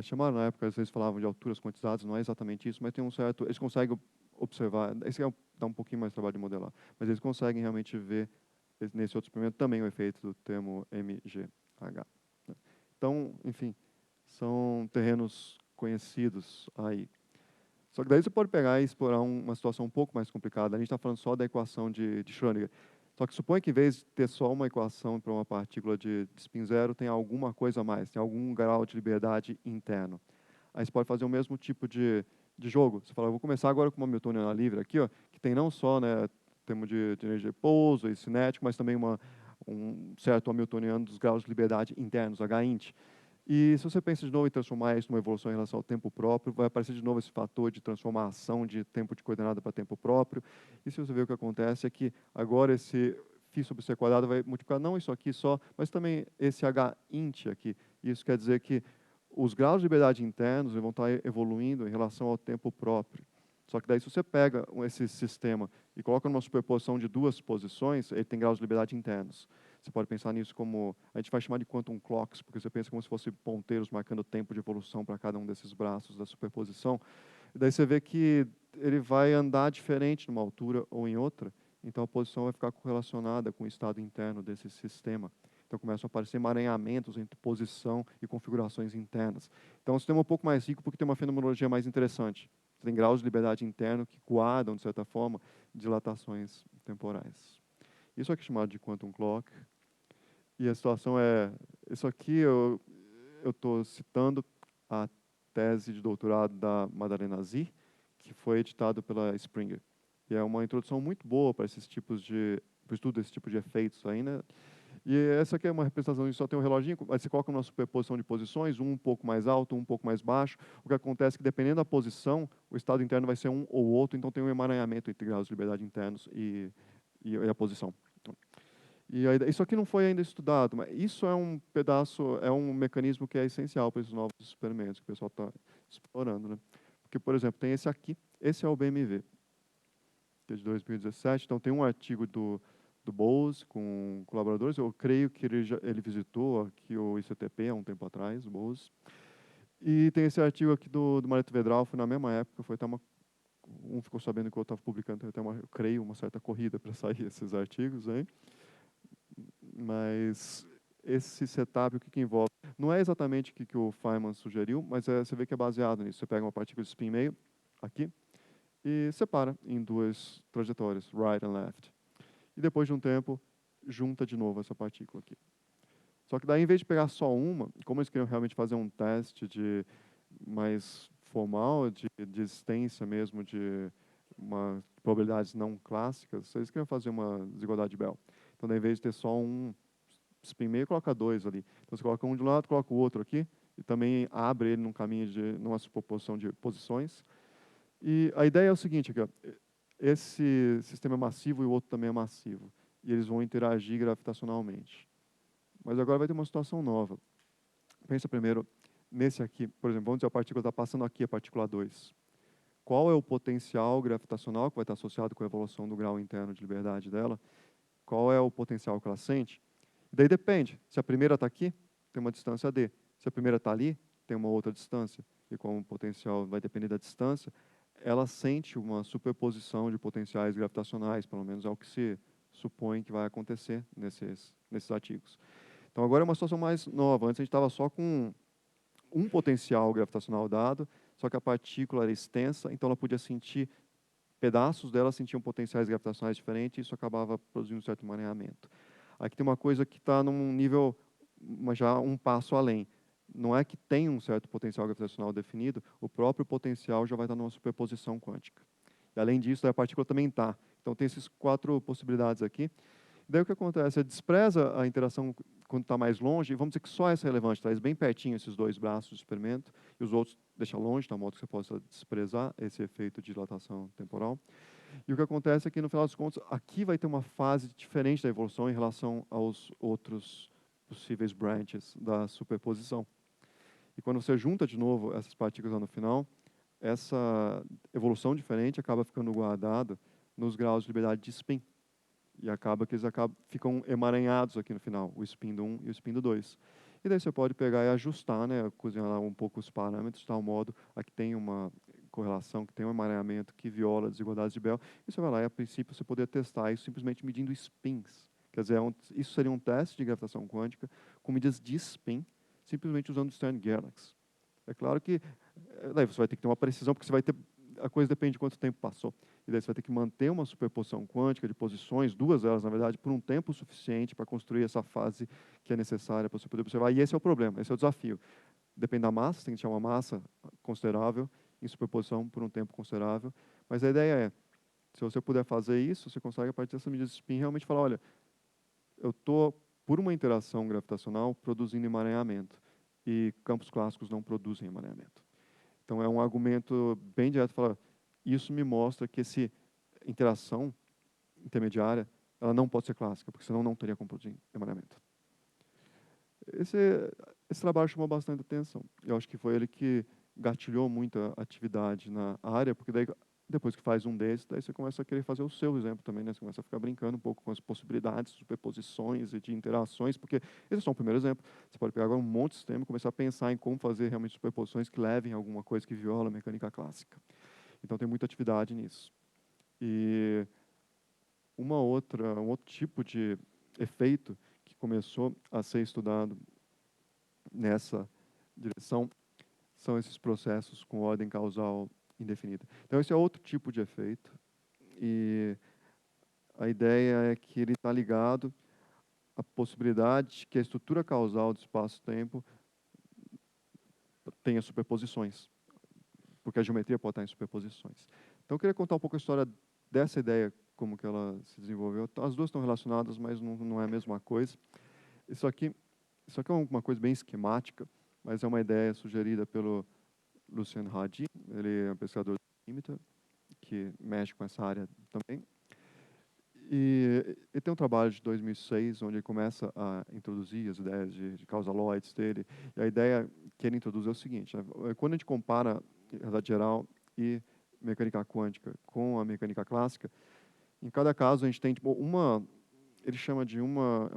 chamaram na época, às vezes falavam de alturas quantizadas, não é exatamente isso, mas tem um certo... Eles conseguem observar, esse dá um pouquinho mais de trabalho de modelar, mas eles conseguem realmente ver nesse outro experimento também o efeito do termo MGH. Né? Então, enfim, são terrenos conhecidos aí. Só que daí você pode pegar e explorar uma situação um pouco mais complicada. A gente está falando só da equação de Schrödinger. Só que suponha que, em vez de ter só uma equação para uma partícula de spin zero, tem alguma coisa a mais, tem algum grau de liberdade interno. Aí você pode fazer o mesmo tipo de jogo. Você fala, eu vou começar agora com uma Hamiltoniana livre aqui, ó, que tem não só, né, termo de energia de pouso e cinético, mas também um certo Hamiltoniano dos graus de liberdade internos, H-int. E se você pensa de novo em transformar isso numa evolução em relação ao tempo próprio, vai aparecer de novo esse fator de transformação de tempo de coordenada para tempo próprio. E se você ver o que acontece é que agora esse φ sobre c quadrado vai multiplicar não isso aqui só, mas também esse H-int aqui. Isso quer dizer que os graus de liberdade internos vão estar evoluindo em relação ao tempo próprio. Só que daí, se você pega esse sistema e coloca numa superposição de duas posições, ele tem graus de liberdade internos. Você pode pensar nisso como, a gente vai chamar de quantum clocks, porque você pensa como se fossem ponteiros marcando o tempo de evolução para cada um desses braços da superposição. E daí você vê que ele vai andar diferente numa altura ou em outra, então a posição vai ficar correlacionada com o estado interno desse sistema. Então começam a aparecer emaranhamentos entre posição e configurações internas. Então é um sistema um pouco mais rico porque tem uma fenomenologia mais interessante. Você tem graus de liberdade interno que guardam, de certa forma, dilatações temporais. Isso aqui é chamado de quantum clock. E a situação é... Isso aqui eu estou citando a tese de doutorado da Madalena Zih, que foi editado pela Springer. E é uma introdução muito boa para esses tipos para o estudo desse tipo de efeitos aí, né? E essa aqui é uma representação, só tem um reloginho, aí você coloca uma superposição de posições, um pouco mais alto, um pouco mais baixo. O que acontece é que, dependendo da posição, o estado interno vai ser um ou outro, então tem um emaranhamento entre graus de liberdade internos e a posição. E aí, isso aqui não foi ainda estudado, mas isso é um pedaço, é um mecanismo que é essencial para esses novos experimentos que o pessoal está explorando. Né? Porque, por exemplo, tem esse aqui, esse é o BMV, que é de 2017, então tem um artigo do Bose com colaboradores, eu creio que ele visitou aqui o ICTP há um tempo atrás, o Bose. E tem esse artigo aqui do Mareto Vedral, foi na mesma época, foi até um ficou sabendo que o outro estava publicando, até eu creio, uma certa corrida para sair esses artigos aí. Mas esse setup, o que envolve? Não é exatamente o que o Feynman sugeriu, mas você vê que é baseado nisso. Você pega uma partícula de spin meio, aqui, e separa em duas trajetórias, right and left. E depois de um tempo, junta de novo essa partícula aqui. Só que daí, em vez de pegar só uma, como eles queriam realmente fazer um teste de mais formal, de existência mesmo, de probabilidades não clássicas, eles queriam fazer uma desigualdade de Bell. Então, daí, em vez de ter só um spin meio, coloca dois ali. Então, você coloca um de um lado, coloca o outro aqui, e também abre ele num caminho numa superposição de posições. E a ideia é o seguinte, aqui, ó, esse sistema é massivo e o outro também é massivo. E eles vão interagir gravitacionalmente. Mas agora vai ter uma situação nova. Pensa primeiro nesse aqui, por exemplo, vamos dizer a partícula está passando aqui, a partícula 2. Qual é o potencial gravitacional que vai estar associado com a evolução do grau interno de liberdade dela? Qual é o potencial que ela sente? E daí depende. Se a primeira está aqui, tem uma distância d. Se a primeira está ali, tem uma outra distância. E como o potencial vai depender da distância, ela sente uma superposição de potenciais gravitacionais, pelo menos é o que se supõe que vai acontecer nesses artigos. Então, agora é uma situação mais nova. Antes a gente estava só com um potencial gravitacional dado, só que a partícula era extensa, então ela podia sentir, pedaços dela sentiam potenciais gravitacionais diferentes, e isso acabava produzindo um certo emaranhamento. Aqui tem uma coisa que está num nível, já um passo além. Não é que tem um certo potencial gravitacional definido, o próprio potencial já vai estar numa superposição quântica. E, além disso, a partícula também está. Então, tem essas 4 possibilidades aqui. Daí o que acontece? Você despreza a interação quando está mais longe, e vamos dizer que só essa é relevante, traz bem pertinho esses dois braços de experimento, e os outros deixa longe, de modo que você possa desprezar esse efeito de dilatação temporal. E o que acontece é que, no final das contas, aqui vai ter uma fase diferente da evolução em relação aos outros possíveis branches da superposição. E quando você junta de novo essas partículas lá no final, essa evolução diferente acaba ficando guardada nos graus de liberdade de spin. E acaba que eles ficam emaranhados aqui no final, o spin do 1 e o spin do 2. E daí você pode pegar e ajustar, né, cozinhar lá um pouco os parâmetros, de tal modo a que tem uma correlação, que tem um emaranhamento que viola as desigualdades de Bell. E você vai lá e, a princípio, você poderia testar isso simplesmente medindo spins. Quer dizer, isso seria um teste de gravitação quântica com medidas de spin, simplesmente usando o Stern-Gerlach. É claro que daí você vai ter que ter uma precisão, porque você vai ter, a coisa depende de quanto tempo passou. E daí você vai ter que manter uma superposição quântica de posições, duas delas, na verdade, por um tempo suficiente para construir essa fase que é necessária para você poder observar. E esse é o problema, esse é o desafio. Depende da massa, você tem que tirar uma massa considerável em superposição por um tempo considerável. Mas a ideia é, se você puder fazer isso, você consegue, a partir dessa medida de spin, realmente falar, olha, eu estou, por uma interação gravitacional, produzindo emaranhamento. E campos clássicos não produzem emaranhamento. Então, é um argumento bem direto, falar, isso me mostra que essa interação intermediária, ela não pode ser clássica, porque senão não teria como produzir emaranhamento. Esse, esse trabalho chamou bastante atenção. Eu acho que foi ele que gatilhou muita atividade na área, porque daí, depois que faz um desses, daí você começa a querer fazer o seu exemplo também, né? Você começa a ficar brincando um pouco com as possibilidades, superposições e de interações, porque esse é só um primeiro exemplo. Você pode pegar agora um monte de sistema e começar a pensar em como fazer realmente superposições que levem a alguma coisa que viola a mecânica clássica. Então, tem muita atividade nisso. E um outro tipo de efeito que começou a ser estudado nessa direção são esses processos com ordem causal indefinida. Então, esse é outro tipo de efeito, e a ideia é que ele está ligado à possibilidade de que a estrutura causal do espaço-tempo tenha superposições, porque a geometria pode estar em superposições. Então, eu queria contar um pouco a história dessa ideia, como que ela se desenvolveu. As duas estão relacionadas, mas não é a mesma coisa. Isso aqui é uma coisa bem esquemática, mas é uma ideia sugerida pelo Lucien Hardy. Ele é um pesquisador de Limiter, que mexe com essa área também. E ele tem um trabalho de 2006, onde ele começa a introduzir as ideias de causaloides dele. E a ideia que ele introduz é o seguinte, né? Quando a gente compara realidade geral e mecânica quântica com a mecânica clássica, em cada caso a gente tem tipo, ele chama de uma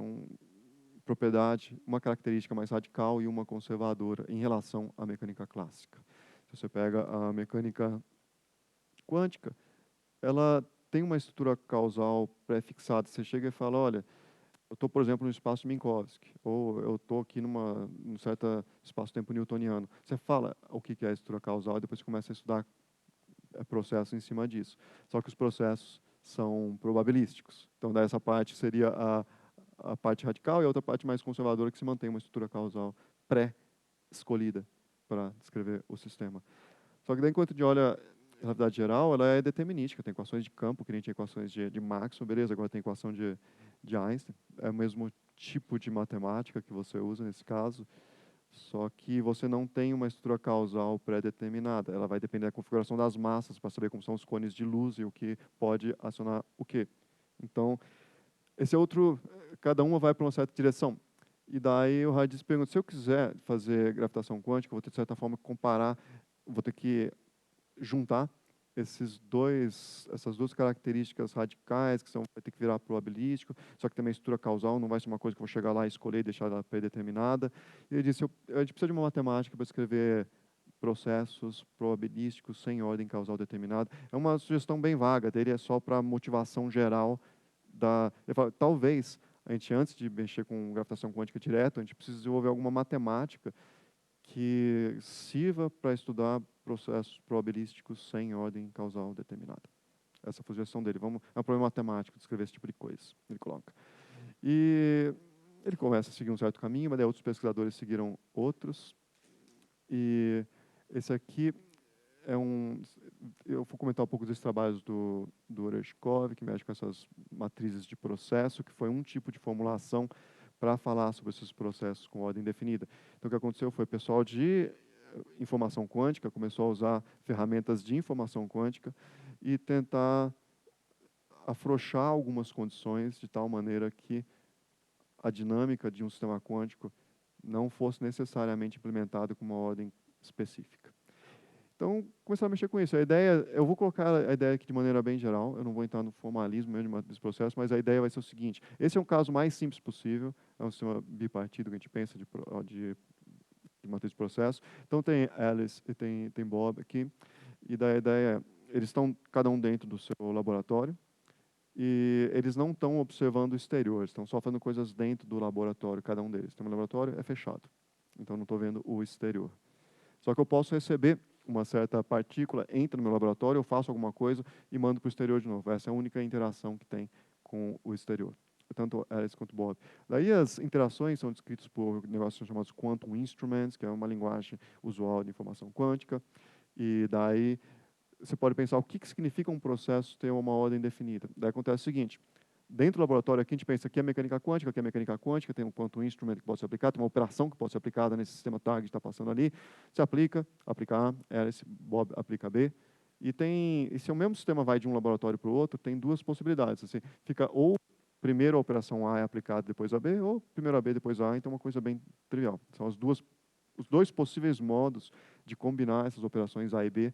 propriedade, uma característica mais radical e uma conservadora em relação à mecânica clássica. Se você pega a mecânica quântica, ela tem uma estrutura causal pré-fixada. Você chega e fala, olha, estou, por exemplo, no espaço de Minkowski, ou eu estou aqui num certo espaço-tempo newtoniano. Você fala o que é a estrutura causal e depois você começa a estudar processos em cima disso. Só que os processos são probabilísticos. Então, dessa parte seria a parte radical e a outra parte mais conservadora que se mantém uma estrutura causal pré-escolhida para descrever o sistema. Só que daí, enquanto a gente olha a relatividade geral, ela é determinística, tem equações de campo, que nem tinha equações de Maxwell, beleza, agora tem equação de Einstein, é o mesmo tipo de matemática que você usa nesse caso, só que você não tem uma estrutura causal pré-determinada, ela vai depender da configuração das massas para saber como são os cones de luz e o que pode acionar o quê. Então, esse é outro, cada uma vai para uma certa direção. E daí o Radis pergunta, se eu quiser fazer gravitação quântica, eu vou ter, de certa forma, comparar, vou ter que juntar essas duas características radicais, que vai ter que virar probabilístico, só que também a estrutura causal não vai ser uma coisa que eu vou chegar lá e escolher e deixar ela predeterminada. E ele disse, a gente precisa de uma matemática para escrever processos probabilísticos sem ordem causal determinada. É uma sugestão bem vaga dele, é só para motivação geral ele fala, talvez a gente, antes de mexer com gravitação quântica direto, a gente precisa desenvolver alguma matemática que sirva para estudar processos probabilísticos sem ordem causal determinada. Essa foi a sugestão dele. É um problema matemático descrever esse tipo de coisa, ele coloca. E ele começa a seguir um certo caminho, mas daí outros pesquisadores seguiram outros. E esse aqui eu vou comentar um pouco dos trabalhos do Oreshkov, que mexe com essas matrizes de processo, que foi um tipo de formulação para falar sobre esses processos com ordem definida. Então, o que aconteceu foi o pessoal de informação quântica começou a usar ferramentas de informação quântica e tentar afrouxar algumas condições de tal maneira que a dinâmica de um sistema quântico não fosse necessariamente implementada com uma ordem específica. Então, começaram a mexer com isso. A ideia, eu vou colocar a ideia aqui de maneira bem geral, eu não vou entrar no formalismo mesmo desse processo, mas a ideia vai ser o seguinte, esse é um caso mais simples possível, é um sistema bipartido que a gente pensa de matriz de processo. Então, tem Alice e tem Bob aqui, e da ideia, eles estão cada um dentro do seu laboratório, e eles não estão observando o exterior, estão só fazendo coisas dentro do laboratório, cada um deles. Então, o laboratório é fechado, então não estou vendo o exterior. Só que eu posso receber uma certa partícula, entra no meu laboratório, eu faço alguma coisa e mando para o exterior de novo. Essa é a única interação que tem com o exterior, tanto Alice quanto Bob. Daí as interações são descritas por negócios chamados Quantum Instruments, que é uma linguagem usual de informação quântica, e daí você pode pensar o que significa um processo ter uma ordem definida. Daí acontece o seguinte, dentro do laboratório aqui a gente pensa que é mecânica quântica, tem um quantum instrument que pode ser aplicado, tem uma operação que pode ser aplicada nesse sistema target que está passando ali, você aplica A, Alice, Bob aplica B, e se o mesmo sistema vai de um laboratório para o outro, tem duas possibilidades, assim, fica ou primeiro a operação A é aplicada, depois a B, ou primeiro a B, depois a, então é uma coisa bem trivial. São os dois possíveis modos de combinar essas operações A e B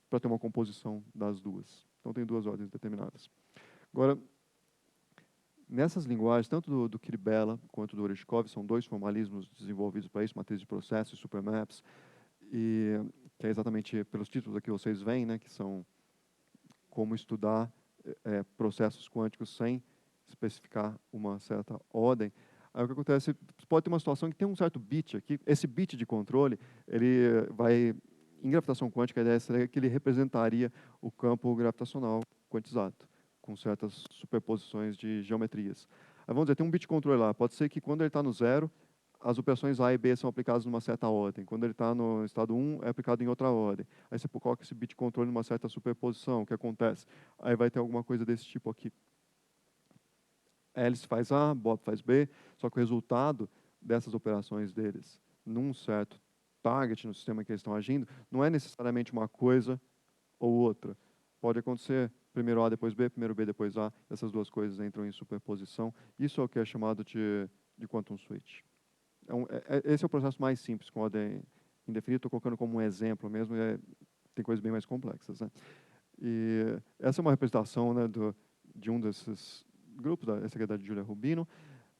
para ter uma composição das duas. Então tem duas ordens determinadas. Agora, nessas linguagens, tanto do Kiribela quanto do Oreshkov, são dois formalismos desenvolvidos para isso, matriz de processos e supermaps, e que é exatamente pelos títulos aqui vocês veem, né, que são como estudar processos quânticos sem especificar uma certa ordem. Aí o que acontece, pode ter uma situação que tem um certo bit aqui, esse bit de controle, ele vai, em gravitação quântica, a ideia seria que ele representaria o campo gravitacional quantizado, com certas superposições de geometrias. Aí vamos dizer, tem um bit de controle lá, pode ser que quando ele está no zero, as operações A e B são aplicadas numa certa ordem. Quando ele está no estado 1, é aplicado em outra ordem. Aí você coloca esse bit de controle numa certa superposição, o que acontece? Aí vai ter alguma coisa desse tipo aqui. Alice faz A, Bob faz B, só que o resultado dessas operações deles num certo target no sistema em que eles estão agindo não é necessariamente uma coisa ou outra. Pode acontecer primeiro A, depois B, primeiro B, depois A, essas duas coisas entram em superposição. Isso é o que é chamado de quantum switch. Esse é o processo mais simples, com ordem indefinida, estou colocando como um exemplo mesmo, tem coisas bem mais complexas. Né? E essa é uma representação, né, de um desses grupos, essa aqui é da Julia Rubino,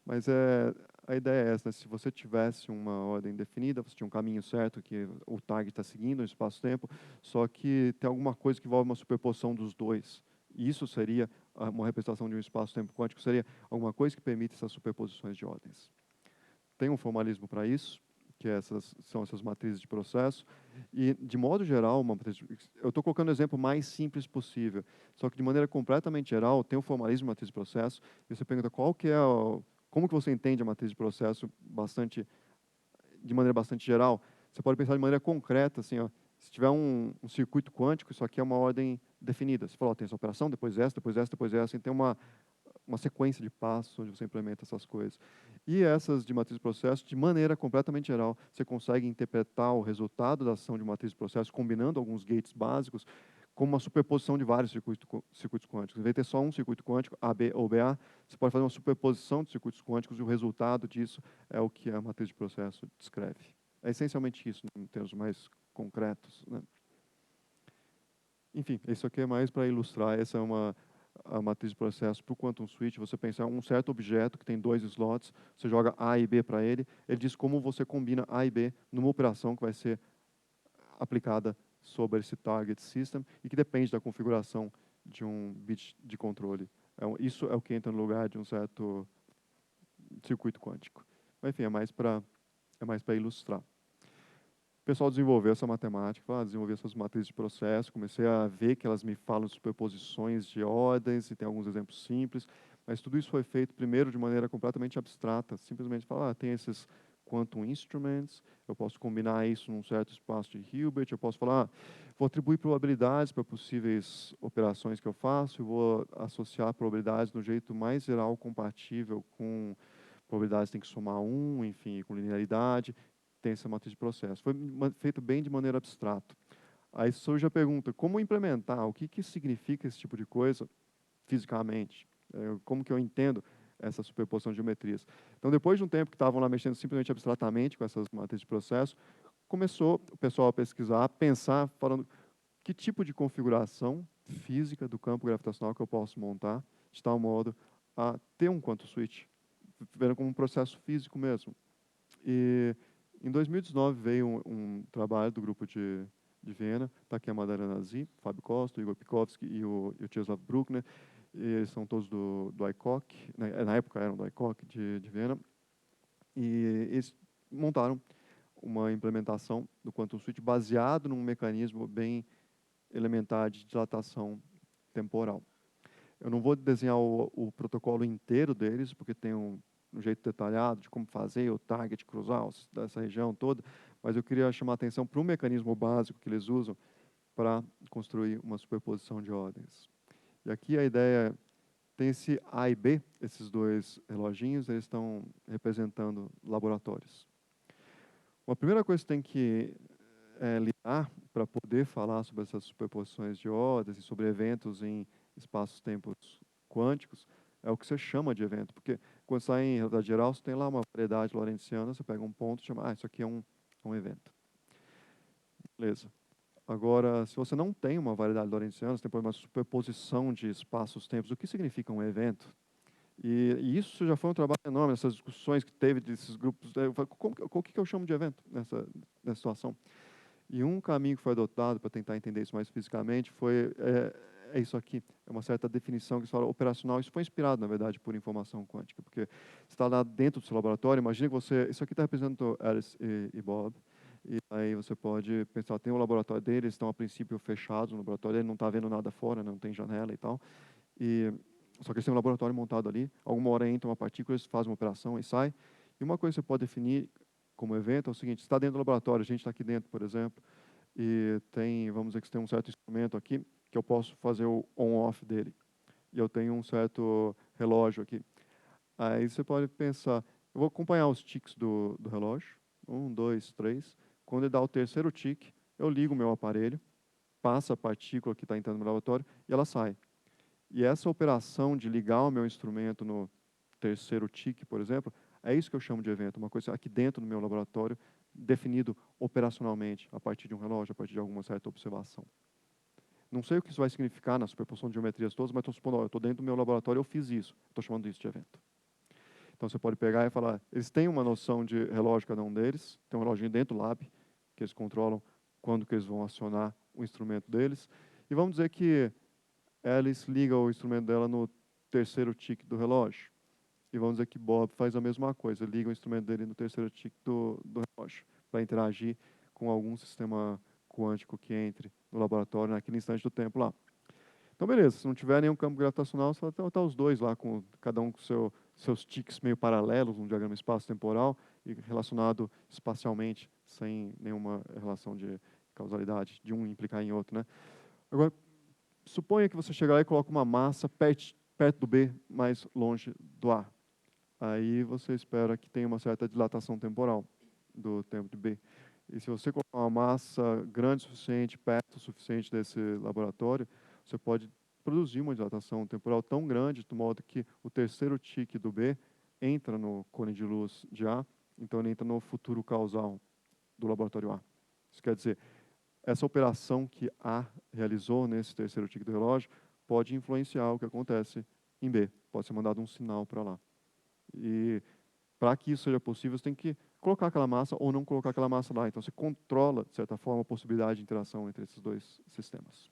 mas a ideia é essa, né? Se você tivesse uma ordem definida, você tinha um caminho certo que o target está seguindo no espaço-tempo, só que tem alguma coisa que envolve uma superposição dos dois. E isso seria uma representação de um espaço-tempo quântico seria alguma coisa que permite essas superposições de ordens. Tem um formalismo para isso, que são essas matrizes de processo, e, de modo geral, eu estou colocando o exemplo mais simples possível, só que, de maneira completamente geral, tem o formalismo de matriz de processo, e você pergunta como que você entende a matriz de processo de maneira bastante geral. Você pode pensar de maneira concreta, assim, ó, se tiver um circuito quântico, isso aqui é uma ordem definida. Você fala, ó, tem essa operação, depois essa, depois essa, depois essa, e tem uma sequência de passos onde você implementa essas coisas. E essas de matriz de processo, de maneira completamente geral, você consegue interpretar o resultado da ação de matriz de processo, combinando alguns gates básicos, como uma superposição de vários circuitos quânticos. Em vez de ter só um circuito quântico, AB ou BA, você pode fazer uma superposição de circuitos quânticos e o resultado disso é o que a matriz de processo descreve. É essencialmente isso, em termos mais concretos, né? Enfim, isso aqui é mais para ilustrar. Essa é a matriz de processo para o Quantum Switch. Você pensar um certo objeto que tem 2 slots, você joga A e B para ele, ele diz como você combina A e B numa operação que vai ser aplicada sobre esse target system e que depende da configuração de um bit de controle. Isso é o que entra no lugar de um certo circuito quântico. Mas, enfim, é mais para ilustrar. O pessoal desenvolveu essa matemática, desenvolveu essas matrizes de processo, comecei a ver que elas me falam de superposições de ordens, e tem alguns exemplos simples, mas tudo isso foi feito primeiro de maneira completamente abstrata, simplesmente falar, tem esses quantum instruments, eu posso combinar isso num certo espaço de Hilbert, eu posso falar, vou atribuir probabilidades para possíveis operações que eu faço, e vou associar probabilidades no jeito mais geral compatível com probabilidades tem que somar 1, enfim, com linearidade, tem essa matriz de processo. Foi feito bem de maneira abstrata. Aí surge a pergunta, como implementar? O que significa esse tipo de coisa fisicamente? Como que eu entendo essa superposição de geometrias? Então, depois de um tempo que estavam lá mexendo simplesmente abstratamente com essas matrizes de processo, começou o pessoal a pesquisar, a pensar, falando que tipo de configuração física do campo gravitacional que eu posso montar, de tal modo a ter um quantum switch, vendo como um processo físico mesmo. E em 2019 veio um trabalho do grupo de Viena, está aqui a Madalena Nazi, Fábio Costa, o Igor Pikovsky e o Czesław Bruckner, e eles são todos do ICOC, né, na época eram do ICOC de Viena, e eles montaram uma implementação do Quantum Switch baseado num mecanismo bem elementar de dilatação temporal. Eu não vou desenhar o protocolo inteiro deles, porque tem um jeito detalhado de como fazer o target cruzar dessa região toda, mas eu queria chamar a atenção para o mecanismo básico que eles usam para construir uma superposição de ordens. E aqui a ideia tem esse A e B, esses dois reloginhos, eles estão representando laboratórios. Uma primeira coisa que tem que lidar para poder falar sobre essas superposições de ordens e sobre eventos em espaços-tempos quânticos é o que você chama de evento, porque quando você sai em realidade geral, você tem lá uma variedade lorentziana, você pega um ponto e chama, isso aqui é um evento. Beleza. Agora, se você não tem uma variedade lorentziana, você tem uma superposição de espaços-tempos, o que significa um evento? E isso já foi um trabalho enorme, essas discussões que teve desses grupos. O que eu chamo de evento nessa situação? E um caminho que foi adotado para tentar entender isso mais fisicamente foi é isso aqui, é uma certa definição que se fala operacional. Isso foi inspirado, na verdade, por informação quântica, porque você está lá dentro do seu laboratório, imagina que isso aqui está representando Alice e Bob, e aí você pode pensar, tem um laboratório deles, eles estão a princípio fechados no laboratório, ele não está vendo nada fora, não tem janela e tal, só que eles têm um laboratório montado ali, alguma hora entra uma partícula, eles fazem uma operação e sai, e uma coisa que você pode definir como evento é o seguinte, está dentro do laboratório, a gente está aqui dentro, por exemplo, e vamos dizer que tem um certo instrumento aqui, que eu posso fazer o on-off dele. E eu tenho um certo relógio aqui. Aí você pode pensar, eu vou acompanhar os tiques do relógio, 1, 2, 3. Quando ele dá o terceiro tique, eu ligo o meu aparelho, passa a partícula que está entrando no laboratório e ela sai. E essa operação de ligar o meu instrumento no terceiro tique, por exemplo, é isso que eu chamo de evento, uma coisa aqui dentro do meu laboratório, definido operacionalmente, a partir de um relógio, a partir de alguma certa observação. Não sei o que isso vai significar na superposição de geometrias todas, mas estou supondo, eu estou dentro do meu laboratório, eu fiz isso, estou chamando isso de evento. Então você pode pegar e falar, eles têm uma noção de relógio cada um deles, tem um reloginho dentro do lab, que eles controlam quando que eles vão acionar o instrumento deles, e vamos dizer que Alice liga o instrumento dela no terceiro tique do relógio. E vamos dizer que Bob faz a mesma coisa, liga o instrumento dele no terceiro tique do relógio, para interagir com algum sistema quântico que entre no laboratório naquele instante do tempo lá. Então, beleza, se não tiver nenhum campo gravitacional, você vai estar os dois lá, com cada um com seus tiques meio paralelos, um diagrama espaço-temporal, e relacionado espacialmente, sem nenhuma relação de causalidade, de um implicar em outro, né? Agora, suponha que você chega lá e coloca uma massa perto do B, mais longe do A. Aí você espera que tenha uma certa dilatação temporal do tempo de B. E se você colocar uma massa grande o suficiente, perto o suficiente desse laboratório, você pode produzir uma dilatação temporal tão grande, de modo que o terceiro tique do B entra no cone de luz de A, então ele entra no futuro causal do laboratório A. Isso quer dizer, essa operação que A realizou nesse terceiro tique do relógio pode influenciar o que acontece em B. Pode ser mandado um sinal para lá. E para que isso seja possível, você tem que colocar aquela massa ou não colocar aquela massa lá. Então, você controla, de certa forma, a possibilidade de interação entre esses dois sistemas.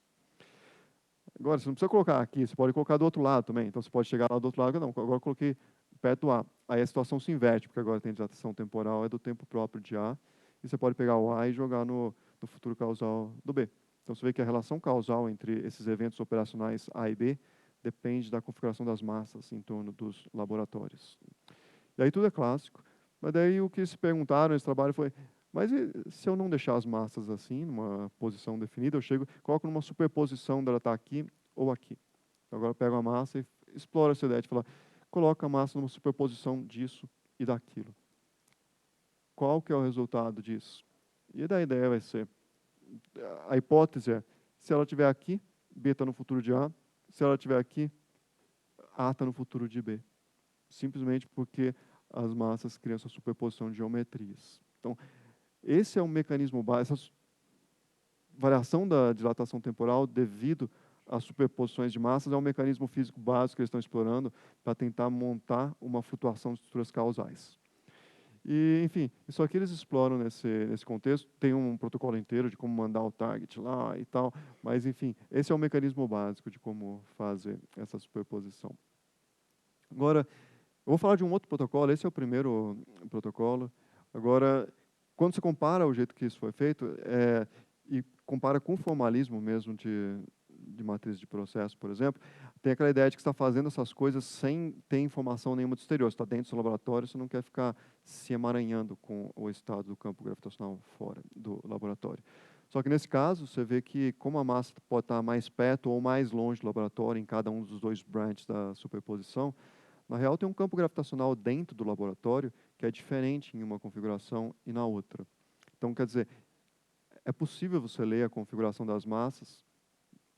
Agora, você não precisa colocar aqui, você pode colocar do outro lado também. Então, você pode chegar lá do outro lado. Não, agora eu coloquei perto do A. Aí a situação se inverte, porque agora tem dilatação temporal, é do tempo próprio de A. E você pode pegar o A e jogar no futuro causal do B. Então, você vê que a relação causal entre esses eventos operacionais A e B depende da configuração das massas em torno dos laboratórios. E aí tudo é clássico. Mas daí o que se perguntaram nesse trabalho foi, mas e se eu não deixar as massas assim, numa posição definida, eu chego, coloco numa superposição dela estar aqui ou aqui. Então, agora eu pego a massa e exploro essa ideia de falar, coloca a massa numa superposição disso e daquilo. Qual que é o resultado disso? E daí a ideia vai ser, a hipótese é, se ela estiver aqui, B está no futuro de A, se ela estiver aqui, A está no futuro de B. Simplesmente porque as massas criam essa superposição de geometrias. Então, esse é um mecanismo básico, essa variação da dilatação temporal devido às superposições de massas é um mecanismo físico básico que eles estão explorando para tentar montar uma flutuação de estruturas causais. E, enfim, isso aqui eles exploram nesse contexto. Tem um protocolo inteiro de como mandar o target lá e tal, mas, enfim, esse é o mecanismo básico de como fazer essa superposição. Agora, eu vou falar de um outro protocolo, esse é o primeiro protocolo. Agora, quando você compara o jeito que isso foi feito, e compara com o formalismo mesmo de matriz de processo, por exemplo, tem aquela ideia de que você está fazendo essas coisas sem ter informação nenhuma do exterior. Você está dentro do seu laboratório, você não quer ficar se emaranhando com o estado do campo gravitacional fora do laboratório. Só que nesse caso, você vê que como a massa pode estar mais perto ou mais longe do laboratório, em cada um dos dois branches da superposição, na real, tem um campo gravitacional dentro do laboratório que é diferente em uma configuração e na outra. Então, quer dizer, é possível você ler a configuração das massas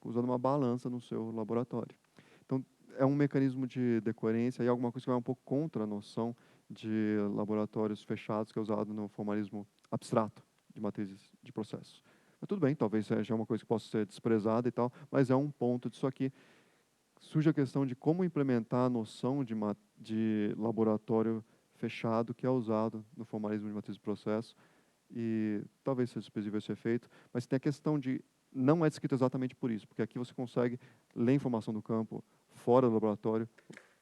usando uma balança no seu laboratório. Então, é um mecanismo de decoerência e alguma coisa que vai um pouco contra a noção de laboratórios fechados que é usado no formalismo abstrato de matrizes de processos. Mas tudo bem, talvez seja uma coisa que possa ser desprezada e tal, mas é um ponto disso aqui. Surge a questão de como implementar a noção de laboratório fechado que é usado no formalismo de matriz de processo, e talvez seja possível ser feito, mas tem a questão de, não é descrito exatamente por isso, porque aqui você consegue ler informação do campo fora do laboratório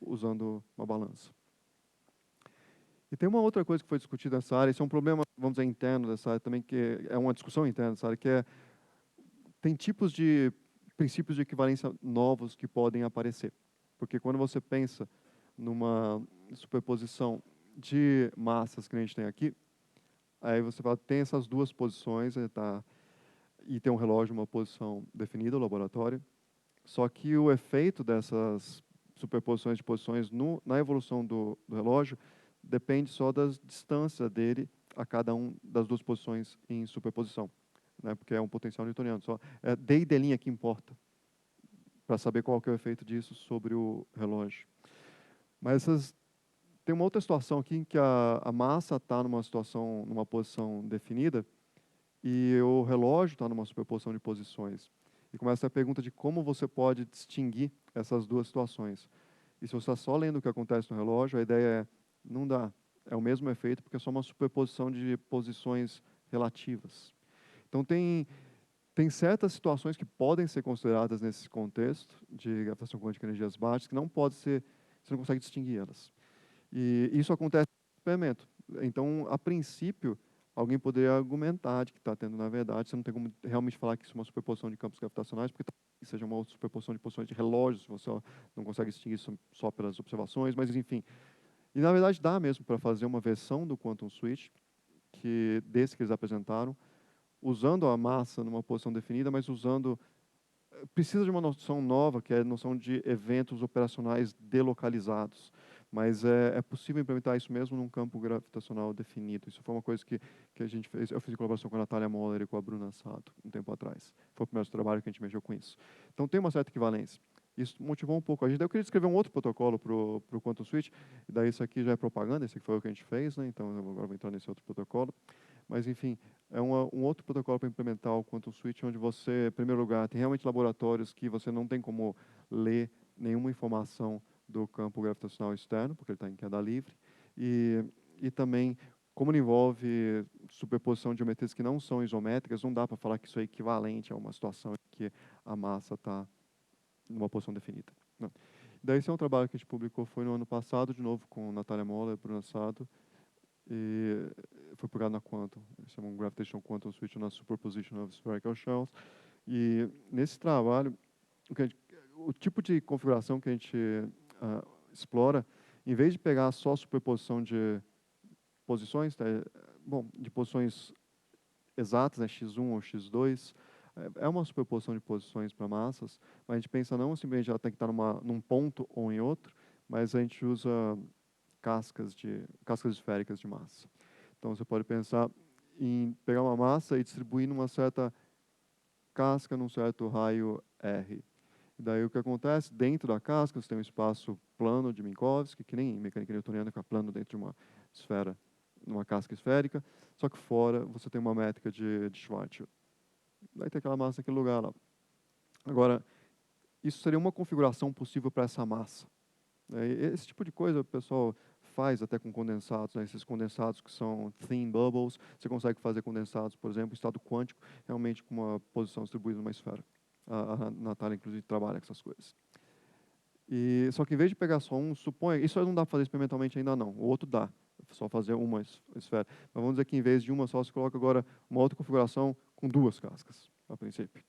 usando uma balança. E tem uma outra coisa que foi discutida nessa área, esse é um problema, vamos dizer, interno dessa área também, que é uma discussão interna dessa área, que é, tem tipos de princípios de equivalência novos que podem aparecer. Porque quando você pensa numa superposição de massas que a gente tem aqui, aí você fala, tem essas duas posições, e tem um relógio numa posição definida, o laboratório, só que o efeito dessas superposições de posições na evolução do relógio depende só da distância dele a cada uma das duas posições em superposição, né, porque é um potencial newtoniano. Só é D e D' que importa, para saber qual que é o efeito disso sobre o relógio. Mas tem uma outra situação aqui em que a massa está numa posição definida e o relógio está numa superposição de posições. E começa a pergunta de como você pode distinguir essas duas situações. E se você está só lendo o que acontece no relógio, a ideia é, não dá. É o mesmo efeito, porque é só uma superposição de posições relativas. Então, tem Tem certas situações que podem ser consideradas nesse contexto de gravitação quântica e energias baixas que não pode ser, você não consegue distinguir elas. E isso acontece no experimento. Então, a princípio, alguém poderia argumentar de que está tendo, na verdade, você não tem como realmente falar que isso é uma superposição de campos gravitacionais, porque talvez seja uma superposição de posições de relógios, você não consegue distinguir isso só pelas observações, mas enfim. E, na verdade, dá mesmo para fazer uma versão do quantum switch, desse que eles apresentaram, usando a massa numa posição definida, mas usando... Precisa de uma noção nova, que é a noção de eventos operacionais delocalizados. Mas é possível implementar isso mesmo num campo gravitacional definido. Isso foi uma coisa que a gente fez. Eu fiz em colaboração com a Natália Moller e com a Bruna Sato, um tempo atrás. Foi o primeiro trabalho que a gente mexeu com isso. Então, tem uma certa equivalência. Isso motivou um pouco a gente. Daí eu queria escrever um outro protocolo para o Quantum Switch, e daí isso aqui já é propaganda, esse aqui foi o que a gente fez, né? Então, eu agora vou entrar nesse outro protocolo. Mas, enfim, é um outro protocolo para implementar o Quantum Switch, onde você, em primeiro lugar, tem realmente laboratórios que você não tem como ler nenhuma informação do campo gravitacional externo, porque ele está em queda livre, e também, como ele envolve superposição de geometrias que não são isométricas, não dá para falar que isso é equivalente a uma situação em que a massa está numa posição definida. Não. Daí, esse é um trabalho que a gente publicou, foi no ano passado, de novo, com Natália Moller e Bruno Sato, e foi publicado na Quantum, eles chamam Gravitational Quantum Switch na Superposition of Spherical Shells. E nesse trabalho, o tipo de configuração que a gente explora, em vez de pegar só a superposição de posições, de posições exatas, né, x1 ou x2, é uma superposição de posições para massas, mas a gente pensa não simplesmente ela tem que estar num ponto ou em outro, mas a gente usa cascas esféricas de massa. Então, você pode pensar em pegar uma massa e distribuir numa certa casca, num certo raio R. E daí, o que acontece? Dentro da casca, você tem um espaço plano de Minkowski, que nem em mecânica newtoniana, que é plano dentro de uma esfera, numa casca esférica, só que fora você tem uma métrica de Schwarzschild. Daí tem aquela massa naquele lugar lá. Agora, isso seria uma configuração possível para essa massa. Esse tipo de coisa o pessoal faz até com condensados, né? Esses condensados que são thin bubbles, você consegue fazer condensados, por exemplo, em estado quântico, realmente com uma posição distribuída numa esfera. A Natália, inclusive, trabalha com essas coisas. Só que em vez de pegar só um, suponha, isso não dá para fazer experimentalmente ainda não, o outro dá, só fazer uma esfera. Mas vamos dizer que em vez de uma só, você coloca agora uma outra configuração com duas cascas, a princípio.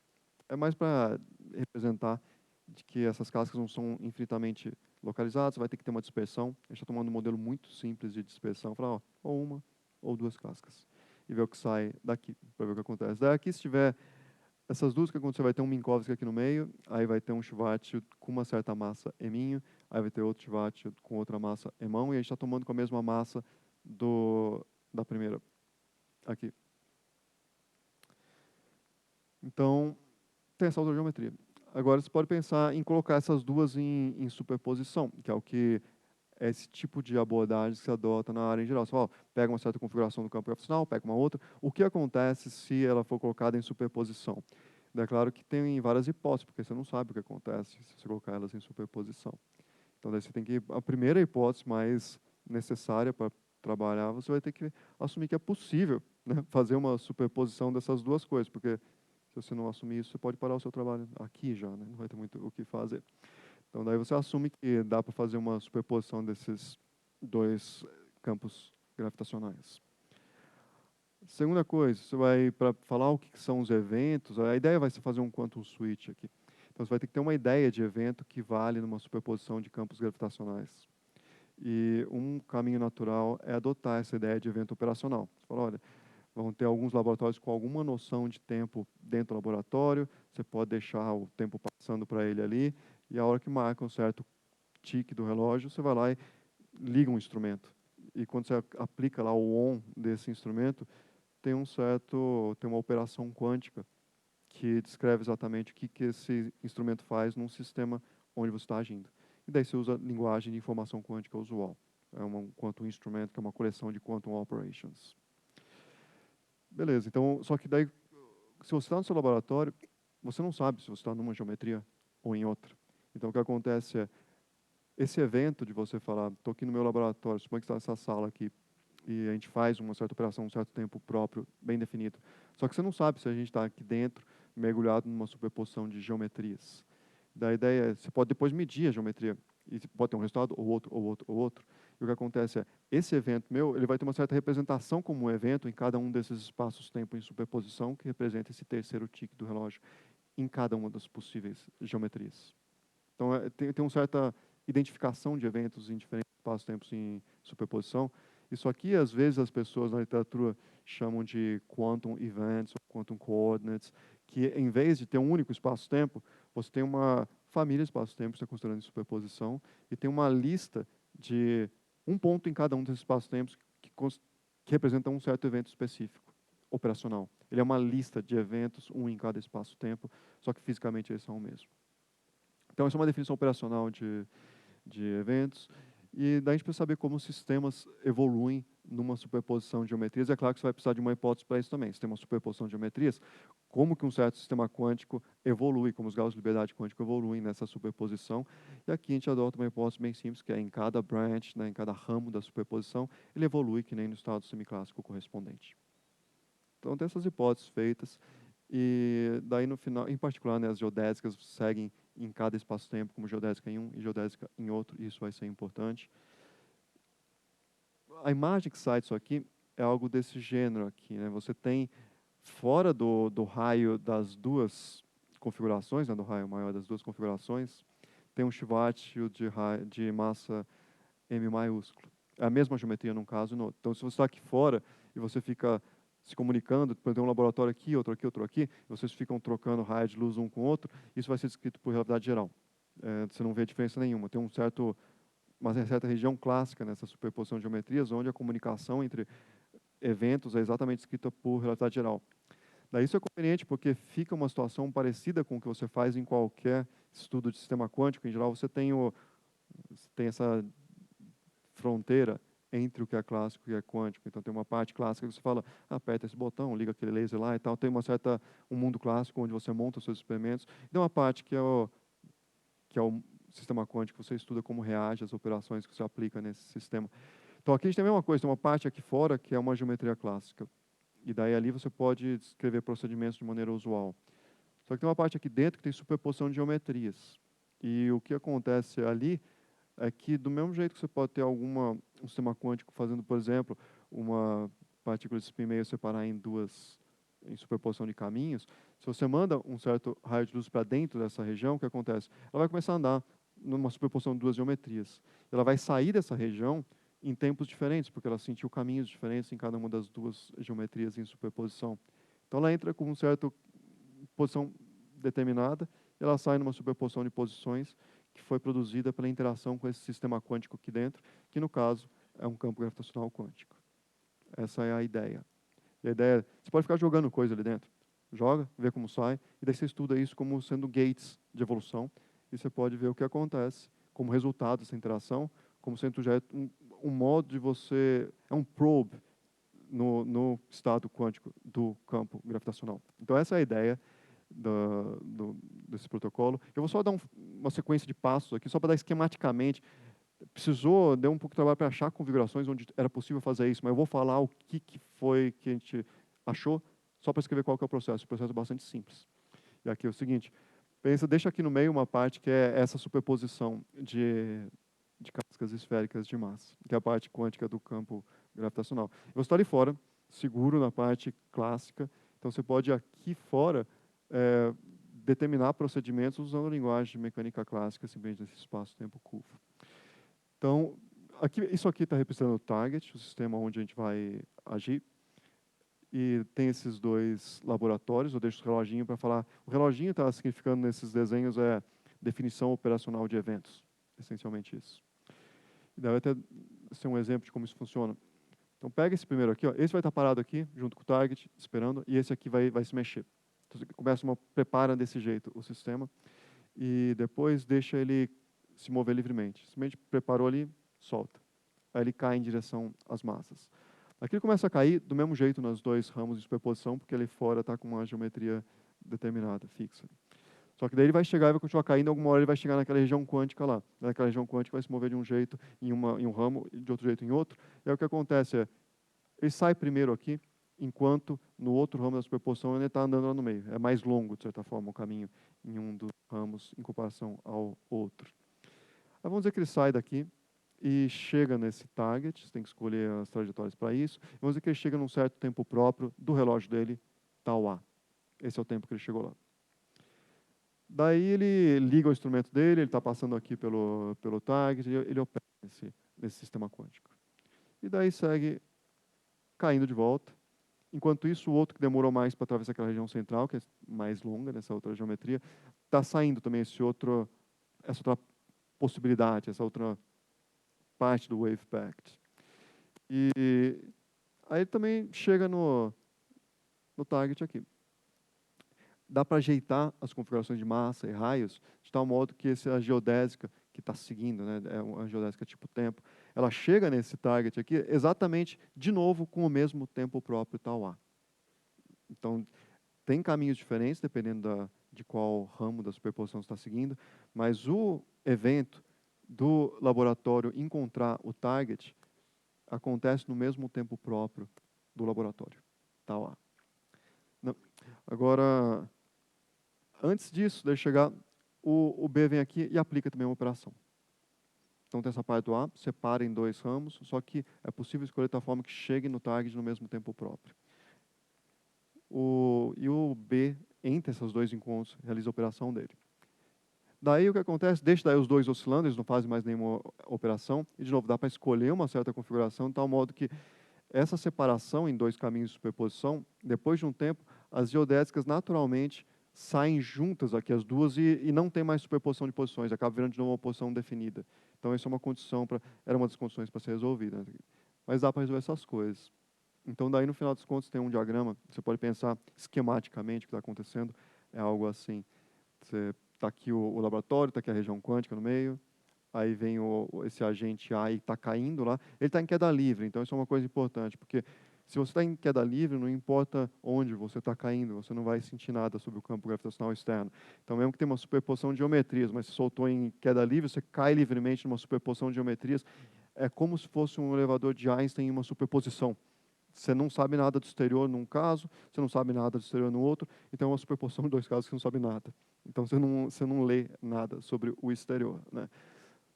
É mais para representar de que essas cascas não são infinitamente localizadas, vai ter que ter uma dispersão. A gente está tomando um modelo muito simples de dispersão, falar, ou uma ou duas cascas, e ver o que sai daqui, para ver o que acontece. Daqui, se tiver essas duas que acontecer, vai ter um Minkowski aqui no meio, aí vai ter um Schwarzschild com uma certa massa eminho, aí vai ter outro Schwarzschild com outra massa emão, e a gente está tomando com a mesma massa da primeira aqui. Então, tem essa autogeometria. Agora, você pode pensar em colocar essas duas em superposição, que é o que é esse tipo de abordagem que se adota na área em geral. Você fala, pega uma certa configuração do campo gravitacional, pega uma outra. O que acontece se ela for colocada em superposição? É claro que tem várias hipóteses, porque você não sabe o que acontece se você colocar elas em superposição. Então, daí você tem que... A primeira hipótese mais necessária para trabalhar, você vai ter que assumir que é possível, né, fazer uma superposição dessas duas coisas, porque se você não assumir isso, você pode parar o seu trabalho aqui já, né? Não vai ter muito o que fazer. Então, daí você assume que dá para fazer uma superposição desses dois campos gravitacionais. Segunda coisa, você vai, para falar o que são os eventos, a ideia vai ser fazer um quantum switch aqui. Então, você vai ter que ter uma ideia de evento que vale numa superposição de campos gravitacionais. E um caminho natural é adotar essa ideia de evento operacional. Você fala, olha, vão ter alguns laboratórios com alguma noção de tempo dentro do laboratório, você pode deixar o tempo passando para ele ali, e a hora que marca um certo tique do relógio, você vai lá e liga um instrumento. E quando você aplica lá o on desse instrumento, tem uma operação quântica que descreve exatamente o que esse instrumento faz num sistema onde você está agindo. E daí você usa a linguagem de informação quântica usual. É um quantum instrument, que é uma coleção de quantum operations. Beleza, então, só que daí, se você está no seu laboratório, você não sabe se você está numa geometria ou em outra. Então, o que acontece é, esse evento de você falar, estou aqui no meu laboratório, suponho que está nessa sala aqui, e a gente faz uma certa operação, um certo tempo próprio, bem definido. Só que você não sabe se a gente está aqui dentro mergulhado numa superposição de geometrias. Da ideia, você pode depois medir a geometria, e pode ter um resultado, ou outro, ou outro, ou outro. E o que acontece é, esse evento meu, ele vai ter uma certa representação como um evento em cada um desses espaços-tempo em superposição, que representa esse terceiro tique do relógio, em cada uma das possíveis geometrias. Então, tem uma certa identificação de eventos em diferentes espaços-tempos em superposição. Isso aqui, às vezes, as pessoas na literatura chamam de quantum events, ou quantum coordinates, que em vez de ter um único espaço-tempo, você tem uma família de espaços-tempos que está considerando em superposição, e tem uma lista de um ponto em cada um desses espaços-tempos que representa um certo evento específico, operacional. Ele é uma lista de eventos, um em cada espaço-tempo, só que fisicamente eles são o mesmo. Então, essa é uma definição operacional de eventos. E daí a gente precisa saber como os sistemas evoluem numa superposição de geometrias. É claro que você vai precisar de uma hipótese para isso também. Se tem uma superposição de geometrias, como que um certo sistema quântico evolui, como os graus de liberdade quântica evoluem nessa superposição. E aqui a gente adota uma hipótese bem simples, que é em cada branch, né, em cada ramo da superposição, ele evolui que nem no estado semiclássico correspondente. Então, tem essas hipóteses feitas. E daí, no final, em particular, né, as geodésicas seguem em cada espaço-tempo, como geodésica em um e geodésica em outro, e isso vai ser importante. A imagem que sai disso aqui é algo desse gênero aqui, né? Você tem, fora do raio das duas configurações, né, do raio maior das duas configurações, tem um Schwarzschild de massa M maiúsculo. É a mesma geometria num caso e no outro. Então, se você está aqui fora e você fica se comunicando, tem um laboratório aqui, outro aqui, e vocês ficam trocando raio de luz um com o outro, isso vai ser descrito por relatividade geral. Você não vê diferença nenhuma. Tem uma certa região clássica nessa superposição de geometrias, onde a comunicação entre eventos é exatamente descrita por relatividade geral. Daí isso é conveniente porque fica uma situação parecida com o que você faz em qualquer estudo de sistema quântico. Em geral, você tem essa fronteira entre o que é clássico e o que é quântico. Então, tem uma parte clássica que você fala, aperta esse botão, liga aquele laser lá e tal. Tem um mundo clássico onde você monta os seus experimentos. E tem uma parte que é o sistema quântico, que você estuda como reage às operações que você aplica nesse sistema. Então, aqui a gente tem a mesma coisa, tem uma parte aqui fora que é uma geometria clássica. E daí ali você pode descrever procedimentos de maneira usual. Só que tem uma parte aqui dentro que tem superposição de geometrias. E o que acontece ali é que, do mesmo jeito que você pode ter um sistema quântico fazendo, por exemplo, uma partícula de spin meio separar em superposição de caminhos, se você manda um certo raio de luz para dentro dessa região, o que acontece? Ela vai começar a andar numa superposição de duas geometrias. Ela vai sair dessa região em tempos diferentes, porque ela sentiu caminhos diferentes em cada uma das duas geometrias em superposição. Então, ela entra com uma certa posição determinada, e ela sai numa superposição de posições que foi produzida pela interação com esse sistema quântico aqui dentro, que, no caso, é um campo gravitacional quântico. Essa é a ideia. E a ideia é, você pode ficar jogando coisa ali dentro. Joga, vê como sai, e daí você estuda isso como sendo gates de evolução, e você pode ver o que acontece como resultado dessa interação, como sendo já um modo de você... É um probe no estado quântico do campo gravitacional. Então, essa é a ideia desse protocolo. Eu vou só dar uma sequência de passos aqui, só para dar esquematicamente. Deu um pouco de trabalho para achar configurações onde era possível fazer isso, mas eu vou falar o que foi que a gente achou, só para escrever qual que é o processo. O processo é bastante simples. E aqui é o seguinte, deixa aqui no meio uma parte que é essa superposição de cascas esféricas de massa, que é a parte quântica do campo gravitacional. Eu vou estar ali fora, seguro na parte clássica, então você pode aqui fora determinar procedimentos usando a linguagem de mecânica clássica, simplesmente nesse espaço-tempo curvo. Então, isso aqui está representando o target, o sistema onde a gente vai agir. E tem esses dois laboratórios, eu deixo o reloginho para falar. O reloginho está significando nesses desenhos definição operacional de eventos, essencialmente isso. E daí vai até ser um exemplo de como isso funciona. Então, pega esse primeiro aqui, ó, esse vai estar parado aqui, junto com o target, esperando, e esse aqui vai se mexer. Então, você prepara desse jeito o sistema, e depois deixa ele se mover livremente. Simplesmente preparou ali, solta. Aí ele cai em direção às massas. Aqui ele começa a cair do mesmo jeito nos dois ramos de superposição, porque ali fora está com uma geometria determinada, fixa. Só que daí ele vai chegar e vai continuar caindo, alguma hora ele vai chegar naquela região quântica lá. Naquela região quântica vai se mover de um jeito em um ramo, e de outro jeito em outro. E aí o que acontece ele sai primeiro aqui, enquanto no outro ramo da superposição ele está andando lá no meio. É mais longo, de certa forma, o caminho em um dos ramos em comparação ao outro. Aí vamos dizer que ele sai daqui e chega nesse target, você tem que escolher as trajetórias para isso. Vamos dizer que ele chega num certo tempo próprio do relógio dele, tal A. Esse é o tempo que ele chegou lá. Daí ele liga o instrumento dele, ele está passando aqui pelo target, ele opera nesse sistema quântico. E daí segue caindo de volta. Enquanto isso, o outro que demorou mais para atravessar aquela região central, que é mais longa nessa outra geometria, está saindo também essa outra possibilidade, essa outra parte do Wave Pact. E aí ele também chega no target aqui. Dá para ajeitar as configurações de massa e raios de tal modo que essa geodésica que está seguindo, né, é uma geodésica tipo tempo, ela chega nesse target aqui exatamente, de novo, com o mesmo tempo próprio tal A. Então, tem caminhos diferentes, dependendo de qual ramo da superposição você está seguindo, mas o evento do laboratório encontrar o target acontece no mesmo tempo próprio do laboratório. Tal A. Não. Agora, antes disso, de chegar, o B vem aqui e aplica também uma operação. Então tem essa parte do A, separa em dois ramos, só que é possível escolher de tal forma que chegue no target no mesmo tempo próprio. E o B, entre esses dois encontros, realiza a operação dele. Daí o que acontece? Deixa daí os dois oscilando, eles não fazem mais nenhuma operação, e de novo dá para escolher uma certa configuração, de tal modo que essa separação em dois caminhos de superposição, depois de um tempo, as geodésicas naturalmente saem juntas aqui as duas e não tem mais superposição de posições, acaba virando de novo uma posição definida. Então essa é uma condição era uma das condições para ser resolvida. Mas dá para resolver essas coisas. Então daí no final dos contos tem um diagrama, você pode pensar esquematicamente o que está acontecendo, é algo assim. Você está aqui o laboratório, está aqui a região quântica no meio, aí vem esse agente A e está caindo lá, ele está em queda livre, então isso é uma coisa importante, porque se você está em queda livre, não importa onde você está caindo, você não vai sentir nada sobre o campo gravitacional externo. Então, mesmo que tenha uma superposição de geometrias, mas se soltou em queda livre, você cai livremente numa superposição de geometrias, é como se fosse um elevador de Einstein em uma superposição. Você não sabe nada do exterior num caso, você não sabe nada do exterior no outro, então é uma superposição de dois casos que você não sabe nada. Então, você não lê nada sobre o exterior, né?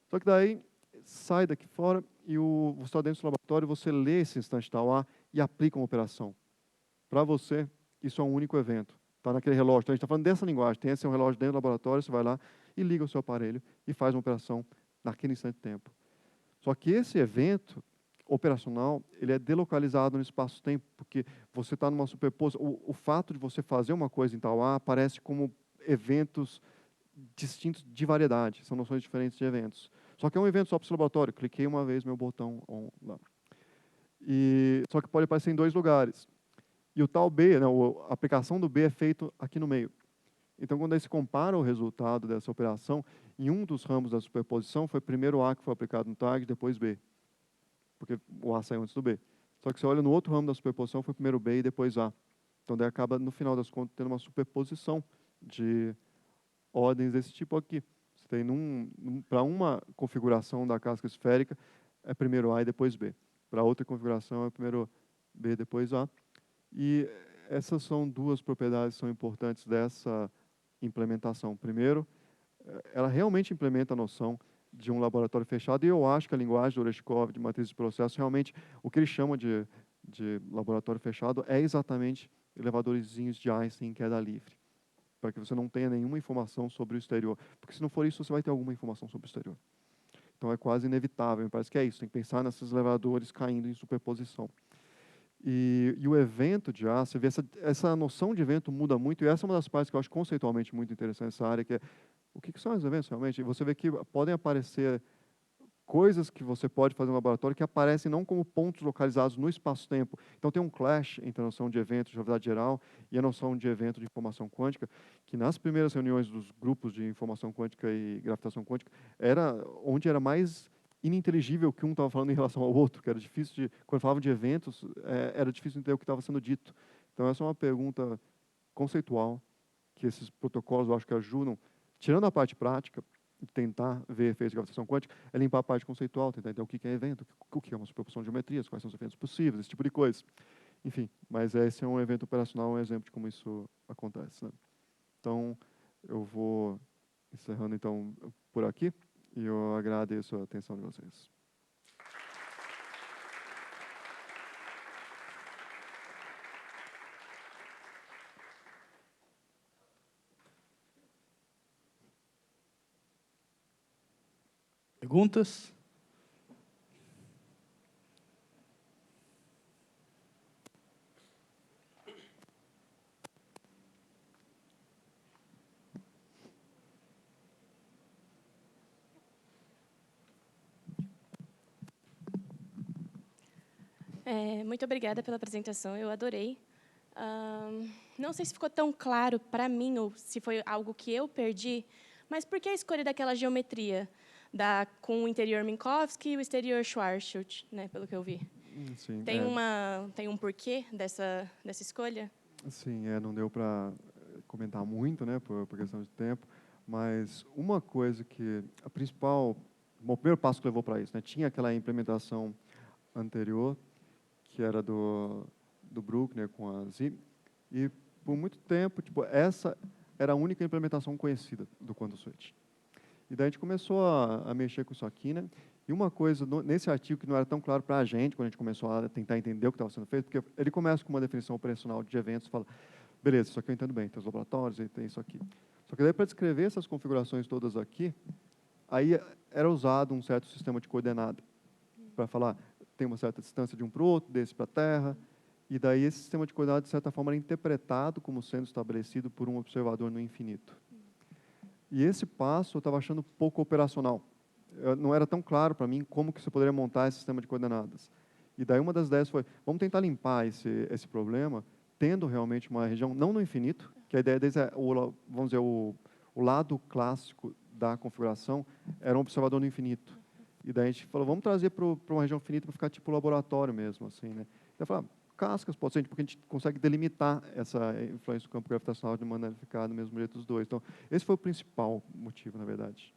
Só que daí, sai daqui fora e você está dentro do laboratório, você lê esse instante tal A e aplica uma operação. Para você, isso é um único evento. Está naquele relógio. Então, a gente está falando dessa linguagem. Tem esse relógio dentro do laboratório, você vai lá e liga o seu aparelho e faz uma operação naquele instante de tempo. Só que esse evento operacional, ele é delocalizado no espaço-tempo, porque você está numa superposição. O fato de você fazer uma coisa em tal A aparece como eventos distintos de variedade, são noções diferentes de eventos. Só que é um evento só para o laboratório. Cliquei uma vez meu botão on lá. Só que pode aparecer em dois lugares. E o tal B, né, a aplicação do B é feito aqui no meio. Então, quando aí se compara o resultado dessa operação, em um dos ramos da superposição, foi primeiro A que foi aplicado no target, depois B. Porque o A saiu antes do B. Só que você olha no outro ramo da superposição, foi primeiro B e depois A. Então, daí acaba, no final das contas, tendo uma superposição de ordens desse tipo aqui. Você tem para uma configuração da casca esférica, é primeiro A e depois B. Para outra configuração, é primeiro B, depois A. E essas são duas propriedades que são importantes dessa implementação. Primeiro, ela realmente implementa a noção de um laboratório fechado, e eu acho que a linguagem do Oreshkov, de matriz de processo, realmente, o que ele chama de laboratório fechado é exatamente elevadorzinhos de Einstein em queda livre, para que você não tenha nenhuma informação sobre o exterior. Porque se não for isso, você vai ter alguma informação sobre o exterior. Então é quase inevitável, me parece que é isso, tem que pensar nesses elevadores caindo em superposição. E o evento de A, você vê essa noção de evento muda muito, e essa é uma das partes que eu acho conceitualmente muito interessante nessa área, que é o que são os eventos realmente. E você vê que podem aparecer coisas que você pode fazer no laboratório que aparecem não como pontos localizados no espaço-tempo. Então tem um clash entre a noção de evento de gravidade geral e a noção de evento de informação quântica, que nas primeiras reuniões dos grupos de informação quântica e gravitação quântica, era onde era mais ininteligível que um estava falando em relação ao outro, que era difícil de, quando falavam de eventos, era difícil entender o que estava sendo dito. Então essa é uma pergunta conceitual que esses protocolos eu acho que ajudam, tirando a parte prática, tentar ver efeitos de gravitação quântica, é limpar a parte conceitual, tentar entender o que é evento, o que é uma superposição de geometrias, quais são os eventos possíveis, esse tipo de coisa. Enfim, mas esse é um evento operacional, um exemplo de como isso acontece, né? Então, eu vou encerrando então por aqui e eu agradeço a atenção de vocês. Perguntas? Muito obrigada pela apresentação, eu adorei. Não sei se ficou tão claro para mim ou se foi algo que eu perdi, mas por que a escolha daquela geometria com o interior Minkowski e o exterior Schwarzschild, né, pelo que eu vi? Sim, Tem um porquê dessa escolha? sim, não deu para comentar muito, né, por questão de tempo, mas uma coisa que o primeiro passo que levou para isso, né, tinha aquela implementação anterior, que era do Bruckner com a Z, e por muito tempo, tipo, essa era a única implementação conhecida do Quantum Switch. E daí a gente começou a mexer com isso aqui, né? E uma coisa, nesse artigo que não era tão claro para a gente, quando a gente começou a tentar entender o que estava sendo feito, porque ele começa com uma definição operacional de eventos, fala, beleza, isso aqui eu entendo bem, tem os laboratórios, e tem isso aqui. Só que daí para descrever essas configurações todas aqui, aí era usado um certo sistema de coordenada, para falar, tem uma certa distância de um para o outro, desse para a Terra, e daí esse sistema de coordenadas, de certa forma, era interpretado como sendo estabelecido por um observador no infinito. E esse passo eu estava achando pouco operacional. Não era tão claro para mim como que você poderia montar esse sistema de coordenadas. E daí uma das ideias foi, vamos tentar limpar esse problema, tendo realmente uma região, não no infinito, que a ideia deles é, vamos dizer, o lado clássico da configuração era um observador no infinito. E daí a gente falou, vamos trazer para uma região finita para ficar tipo laboratório mesmo, assim, né? Então, falar, cascas, pode ser, porque a gente consegue delimitar essa influência do campo gravitacional de maneira que ficar do mesmo jeito dos dois. Então, esse foi o principal motivo, na verdade.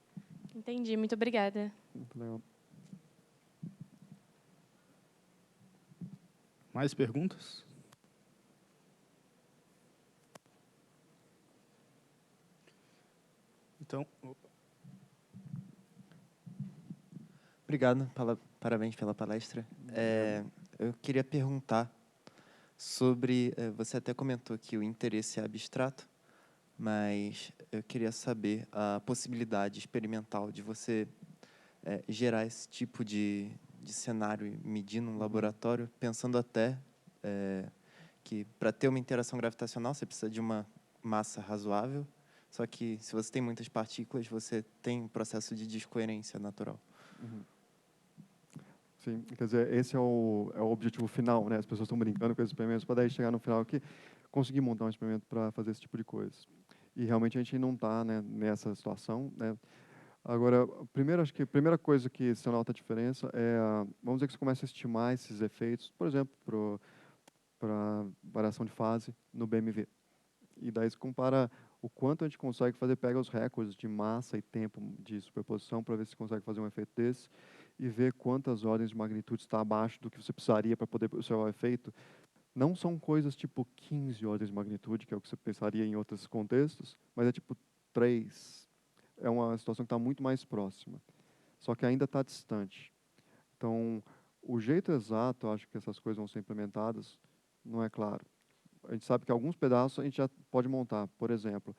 Entendi, muito obrigada. Muito legal. Mais perguntas? Então, Obrigado, parabéns pela palestra. Eu queria perguntar sobre, você até comentou que o interesse é abstrato, mas eu queria saber a possibilidade experimental de você gerar esse tipo de cenário e medir num laboratório, pensando até que para ter uma interação gravitacional você precisa de uma massa razoável, só que se você tem muitas partículas, você tem um processo de descoerência natural. Sim, quer dizer, esse é o objetivo final, né? As pessoas estão brincando com esses experimentos para daí chegar no final aqui, conseguir montar um experimento para fazer esse tipo de coisa. E realmente a gente não está, né, nessa situação, né? Agora, acho que a primeira coisa que se nota a diferença é, vamos dizer que você começa a estimar esses efeitos, por exemplo, para variação de fase no BMV. E daí você compara o quanto a gente consegue fazer, pega os recordes de massa e tempo de superposição para ver se consegue fazer um efeito desse e ver quantas ordens de magnitude está abaixo do que você precisaria para poder observar o efeito. Não são coisas tipo 15 ordens de magnitude, que é o que você pensaria em outros contextos, mas é tipo 3. É uma situação que está muito mais próxima, só que ainda está distante. Então, o jeito exato, acho que essas coisas vão ser implementadas, não é claro. A gente sabe que alguns pedaços a gente já pode montar. Por exemplo,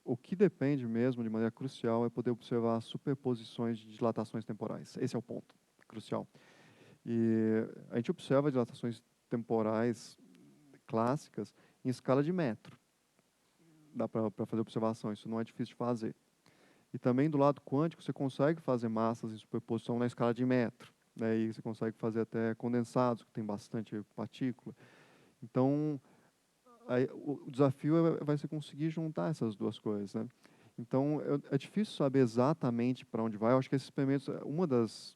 o que depende mesmo, de maneira crucial, é poder observar superposições de dilatações temporais. Esse é o ponto crucial. E a gente observa dilatações temporais clássicas em escala de metro. Dá para fazer observação, isso não é difícil de fazer. E também do lado quântico, você consegue fazer massas em superposição na escala de metro. Né? E você consegue fazer até condensados, que tem bastante partícula. Então, aí, o desafio vai ser conseguir juntar essas duas coisas, né? Então, é difícil saber exatamente para onde vai. Eu acho que esses experimentos, uma das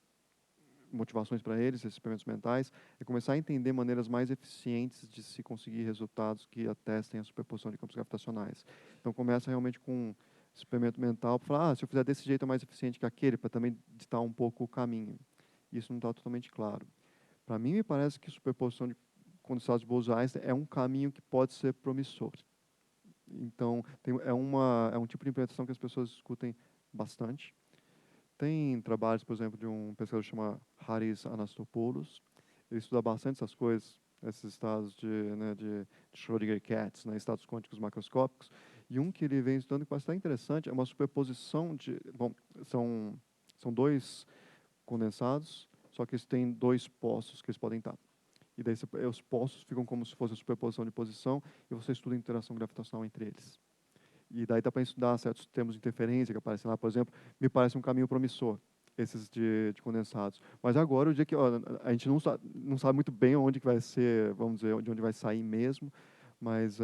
motivações para eles, esses experimentos mentais, é começar a entender maneiras mais eficientes de se conseguir resultados que atestem a superposição de campos gravitacionais. Então, começa realmente com um experimento mental para falar, se eu fizer desse jeito é mais eficiente que aquele, para também ditar um pouco o caminho. Isso não está totalmente claro. Para mim, me parece que superposição condensados de Bose-Einstein é um caminho que pode ser promissor. Então, é um tipo de implementação que as pessoas discutem bastante. Tem trabalhos, por exemplo, de um pesquisador chamado Haris Anastopoulos. Ele estuda bastante essas coisas, esses estados de Schrödinger cats, né, estados quânticos macroscópicos. E um que ele vem estudando que bastante interessante é uma superposição de... Bom, são dois condensados, só que eles têm dois postos que eles podem estar. E daí os postos ficam como se fosse a superposição de posição e você estuda a interação gravitacional entre eles. E daí dá para estudar certos termos de interferência que aparecem lá, por exemplo, me parece um caminho promissor, esses de condensados. Mas agora, o dia que a gente não sabe muito bem onde que vai ser, vamos dizer, de onde vai sair mesmo, mas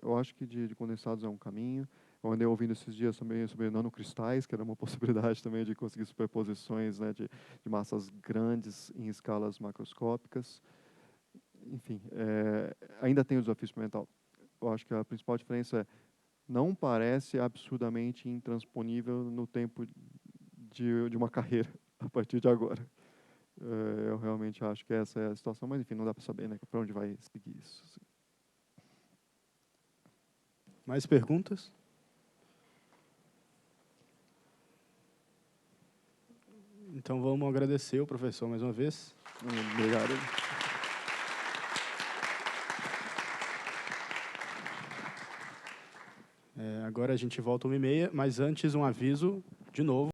eu acho que de condensados é um caminho. Eu andei ouvindo esses dias também sobre nanocristais, que era uma possibilidade também de conseguir superposições, né, de massas grandes em escalas macroscópicas. Enfim, ainda tem o desafio experimental. Eu acho que a principal diferença é não parece absurdamente intransponível no tempo de uma carreira a partir de agora. Eu realmente acho que essa é a situação, mas enfim, não dá para saber, né, para onde vai seguir isso. Assim. Mais perguntas? Então vamos agradecer o professor mais uma vez. Obrigado. Agora a gente volta 1h30, mas antes um aviso, de novo.